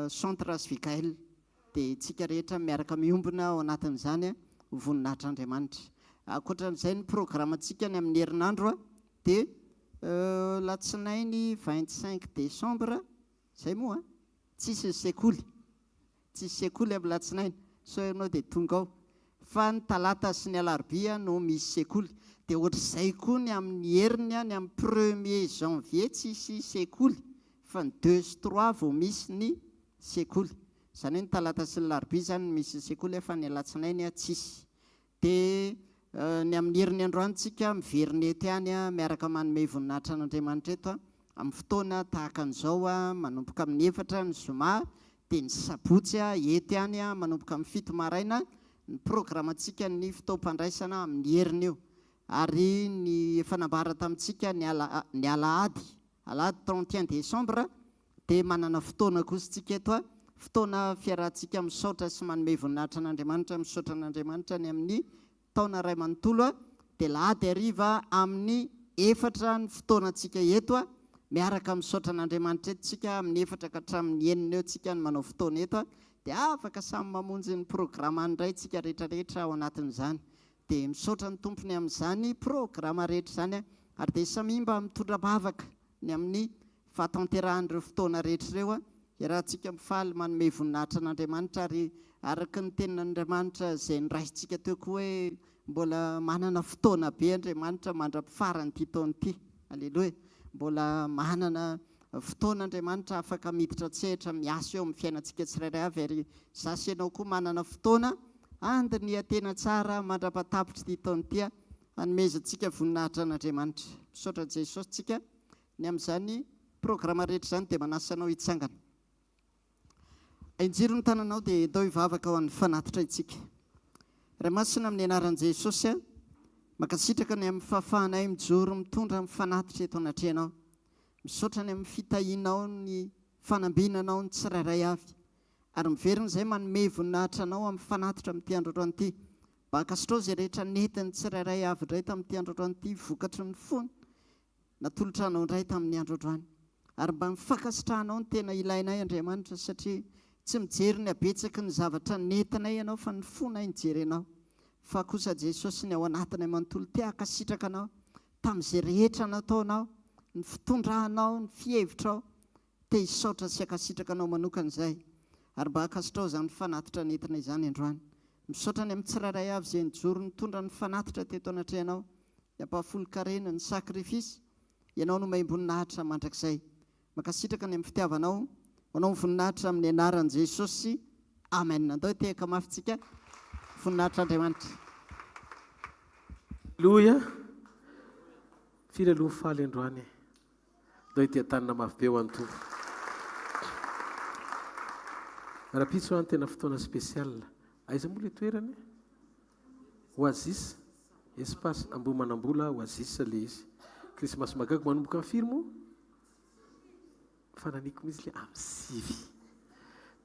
centre hvkl dia tsika rehetra miaraka miombona ao anatin'izany voninahitr'Andriamanitra. Ankoatran'izay ny programantsika ny amin'ny herinandro dia latsinainy 25 décembre izay moa tsisy sekoly amin'ny latsinainy so ianao dia tonga ao fa ny talata sy ny alarobia no misy sekoly dia ohatr'izay koa ny amin'ny heriny ny amin'ny 1er janvier tsisy sekoly fa ny 2 sy 3 vao misy ny sekoly. Izany hoe ny talata sy ny larobia izany misy sekoly fa ny alatsinainy tsisy. Dia ny amin'ny heriny androantsika miverina eto ihany miaraka manome voninahitra an'Andriamanitra eto amin'ny fotoana tahaka an'izao manomboka amin'ny 4 ny zoma dia ny sabotsy eto ihany manomboka amin'ny 7 maraina ny programantsika ny fitaom-pandraisana amin'ny heriny io ary ny fanambara tamintsika ny alahady 31 décembre dia manana fotoana kosintsika eto fotoana fiarahantsika misaotra sy manome voninahitra an'Andriamanitra misaotra an'Andriamanitra ny amin'ny taona ray manontolo dia lahady ariva amin'ny 4 ny fotoanantsika eto miaraka misaotra an'Andriamanitra eto tsika amin'ny 4 ka hatramin'ny 9 eo tsika ny manao fotoana eto dia afaka samy mamonjy ny programa indray tsika rehetrarehetra ao anatin'izany dia misaotra ny tompony amin'izany programa rehetra izany ary dia samy mba mitondra bavaka ny amin'ny fahatanteran'ireo fotoana rehetra ireo rahantsika mifaly manome voninahitra an'Andriamanitra ary araka ny tenin'Andriamanitra izay niraisintsika teo koa hoe mbola manana fotoana be Andriamanitra mandra-pifarany ity taona ity. Alleloia. Mbola manana fotoana Andriamanitra afaka miditra tsehatra miasa eo amin'ny fiainantsika tsirairay avy ary zasy ianao koa manana fotoana andiny tena tsara mandra-patapitra ity taona ity hanomezantsika voninahitra an'Andriamanitra. Misaotra Jesosy tsika ny amin'izany programa rehetra izany dia manasanao hitsangana. Injiro ny tananao dia atao hivavaka ao amin'ny fanatitra itsika. Raha masina amin'ny anaran'i Jesosy makasitraka ny amin'ny fahafahanay mijoro mitondra amin'ny fanatitra eto anatrehanao. Misaotra ny amin'ny fitahinao ny fanambinanao ny tsirairay avy. Ary miverina izay manome voninahitra anao amin'ny fanatitra amin'ity androany ity. Mba hakasitrao izay rehetra netiny tsirairay avy indray tamin'ity androany ity vokatry ny fony natolotra anao indray tamin'ny androany. Ary mba mifakasitrahanao ny tena ilainay Andriamanitra satria tsy mijery ny abetsaky ny zavatra nentinay ianao fa ny fonay nijery anao. Fa kosa Jesosy ny ao anatinay manontolo ty akasitraka anao tamin'izay rehetra nataonao, ny fitondrahanao, ny fihevitrao te hisaotra sy akasitraka anao manokana izay. Ary mba akasitrao izany fanatitra nentina izany androany. Misaotra ny amin'ny tsirairay avy izay nijoro nitondra ny fanatitra teto anatrehanao, ny ampahafolo-karena, ny sakrifisy, ianao no maimboninahitra mandrakizay. Makasitraka ny amin'ny fitiavanao, anao voninahitra amin'ny anaran'i Jesosy. Amen. Andao tehaka mafy tsika voninahitra Andriamanitra. Loia firy aloha faly androany dao ity tanana mafy be ho antompo raha pitso any tena fotoana spesial aiza moa le toerany oazis espace ambomanambola oazis le izy krismasy magago manomboka amin'ny firy moa fananiko mihitsy le amin'ny sivy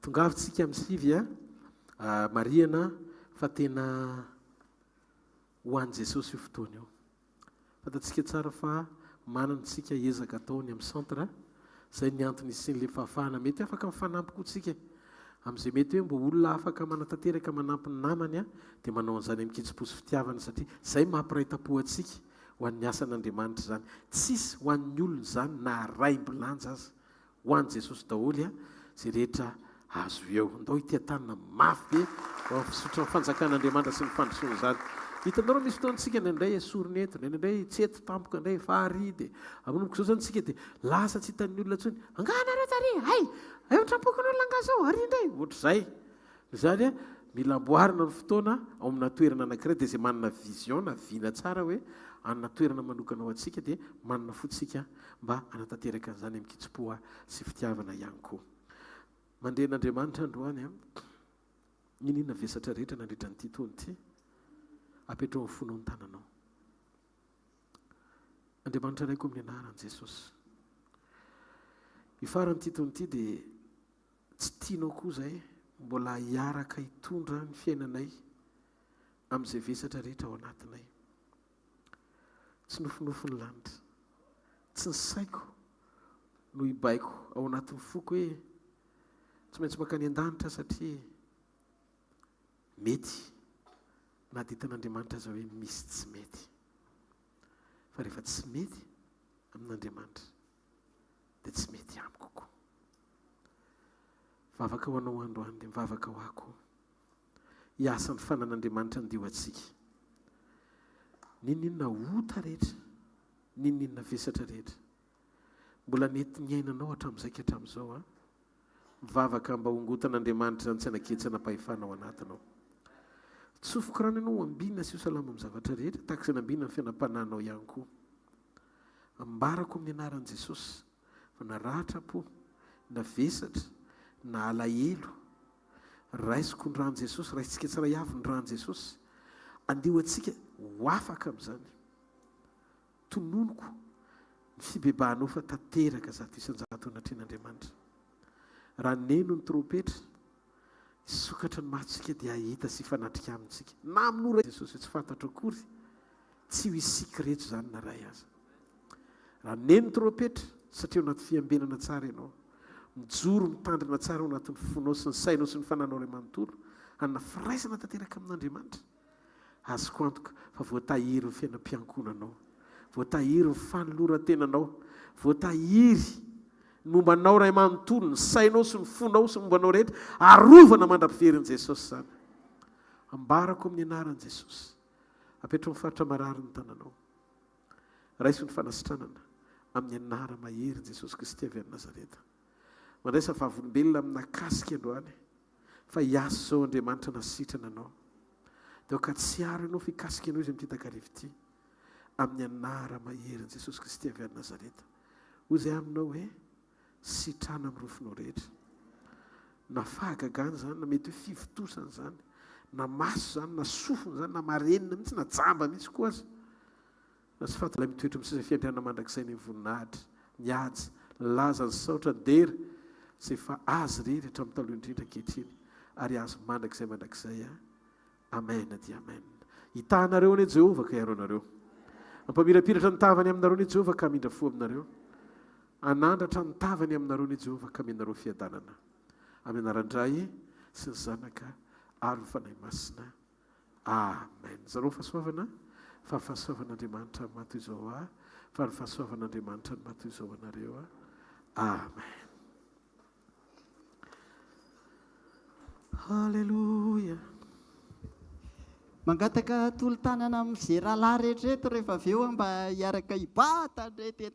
tongavitsika amin'ny sivy a mariana fa tena ho an'i jesosy io fotoana io fantatsika tsara fa manantsika ezaka ataony amin'ny centre zay ny antony isin'le fahafahana mety afaka mifanampy koa tsika amin'izay mety hoe mbo olona afaka manatanteraka manampy ny namany a dia manao an'izany mikitsiposy fitiavana satria zay mampiraitam-po atsika ho an'ny asan'Andriamanitra zany tsisy ho an'ny olona zany na raim-bilanja azy ho an'i jesosy daholy a zay rehetra azo eo ndao itiatanana mafy be ao fisotra fanjakan'Andriamanitra sy ny fandrosoana zany hitanareo misy fotoantsika nandray soronetona nandray tsy eto tampoka ndray fahary dia amonomboka zao zany tsika dia lasa tsy hitan'ny olona tsony anganareo tary hay eotrapokanao langazao ary indray ohatr'izay zany a mila amboarina ny fotoana ao amina toerana anankiray dia zay manana vision na vina tsara hoe anina toerana manokana ao atsika dia manana fotsika mba anatanteraka an'izany mikitsopoa sy fitiavana ihany koa mandeha n'Andriamanitra androany a ninina vesatra rehetra nandritra nyity tony ity apetrao amin'ny fonao ny tananao Andriamanitra raiko amin'ny anaran'i Jesosy ifarany titony ity dia tsy tianao koa zay mbola hiaraka hitondra ny fiainanay amin'izay vesatra rehetra ao anatinay tsy nofinofo ny lanitra tsy ny saiko no hibaiko ao anatin'ny foko hoe tsy maintsy mankany an-danitra satria mety na dia hitan'Andriamanitra zao hoe misy tsy mety fa rehefa tsy mety amin'Andriamanitra dia tsy mety amiko koa mivavaka ho anao androany dia mivavaka ho ako hiasa ny fanan'Andriamanitra ndio atsika ninona ota rehetra ninona vesatra rehetra mbola nety ny ainanao hatramin'izay ka hatramin'izao a mivavaka mba hongotan'Andriamanitra zany tsy anaketsana mpahifanao anatinao tsofoka rano ianao ambinina sy ho salama amin'ny zavatra rehetra tahaka izay nambinina ny fiainam-pananao ihany koa ambarako amin'ny anaran'i Jesosy fa na ratra-po na vesatra na alahelo raisiko ny ran'i Jesosy raisitsika tsara avy ny ran'i Jesosy andeho atsika ho afaka amin'izany tononoko ny fibebanao fa tanteraka zato isan-jato anatrean'Andriamanitra raha neno ny trompetra isokatra ny mahatsika dia ahita sy fanatrika amintsika na amin'ora Jesosy tsy fantatra akory tsy ho isika rehetra zany na ray aza raha neno ny trompetra satria ao anaty fiambenana tsara ianao mijoro mitandrina tsara ao anatin'ny fonao sy ny sainao sy ny fananao ray manontolo hanana firaisana tanteraka amin'Andriamanitra azoko antoka fa voatahiry ny fiainam-piankonanao voatahiry ny fanoloran-tenanao voatahiry mombanao ray manontolo ny sainao sy ny fonao sy mombanao rehetra arovana mandra-piverin'i Jesosy zany ambarako amin'ny anaran'i Jesosy apetrao amin'ny faritra marary ny tananao raiso ny fanasitranana amin'ny anara mahery Jesosy Kristy avy any Nazareta mandraisa vavolombelona aminakasika androany fa hiaso zao Andriamanitra nasitrana anao dia ka tsy aro ianao fikasika ianao izy amin'ity takarivo ity amin'ny anara mahery Jesosy Kristy avy any Nazareta hoy izay aminao hoe sitrana amin'ny rofinao rehetra na fahagagana zany na mety hoe fivitosana zany na maso zany na sofina zany na marenina mihitsy na jamba mihitsy koa azy na tsy fatalay mitoetra misy fiandriana mandrakizay ny voninahitra miady laza ny saotra dera zay fa azy rehetra amin'ny taloha indrindra ankehitriny ary azo mandrakizay amen dia amen hitahanareo anie Jehovah ka iaro anareo ampamirapiratra ny tavany aminareo anie Jehovah ka mindra fo aminareo anandratra ny tavany aminareo anie Jehovah ka menareo fiadanana amin'ny anaran-dray sy ny zanaka ary ny fanahy masina amen zareo fahasoavana fa ny fahasoavan'Andriamanitra ny matoy izao fa ny fahasoavan'Andriamanitra ny matoy izao anareo amen halleluja mangataka tolo tanana amin'izay rahalahy rehetrareto rehefa avy eo mba hiaraka hibata rehetra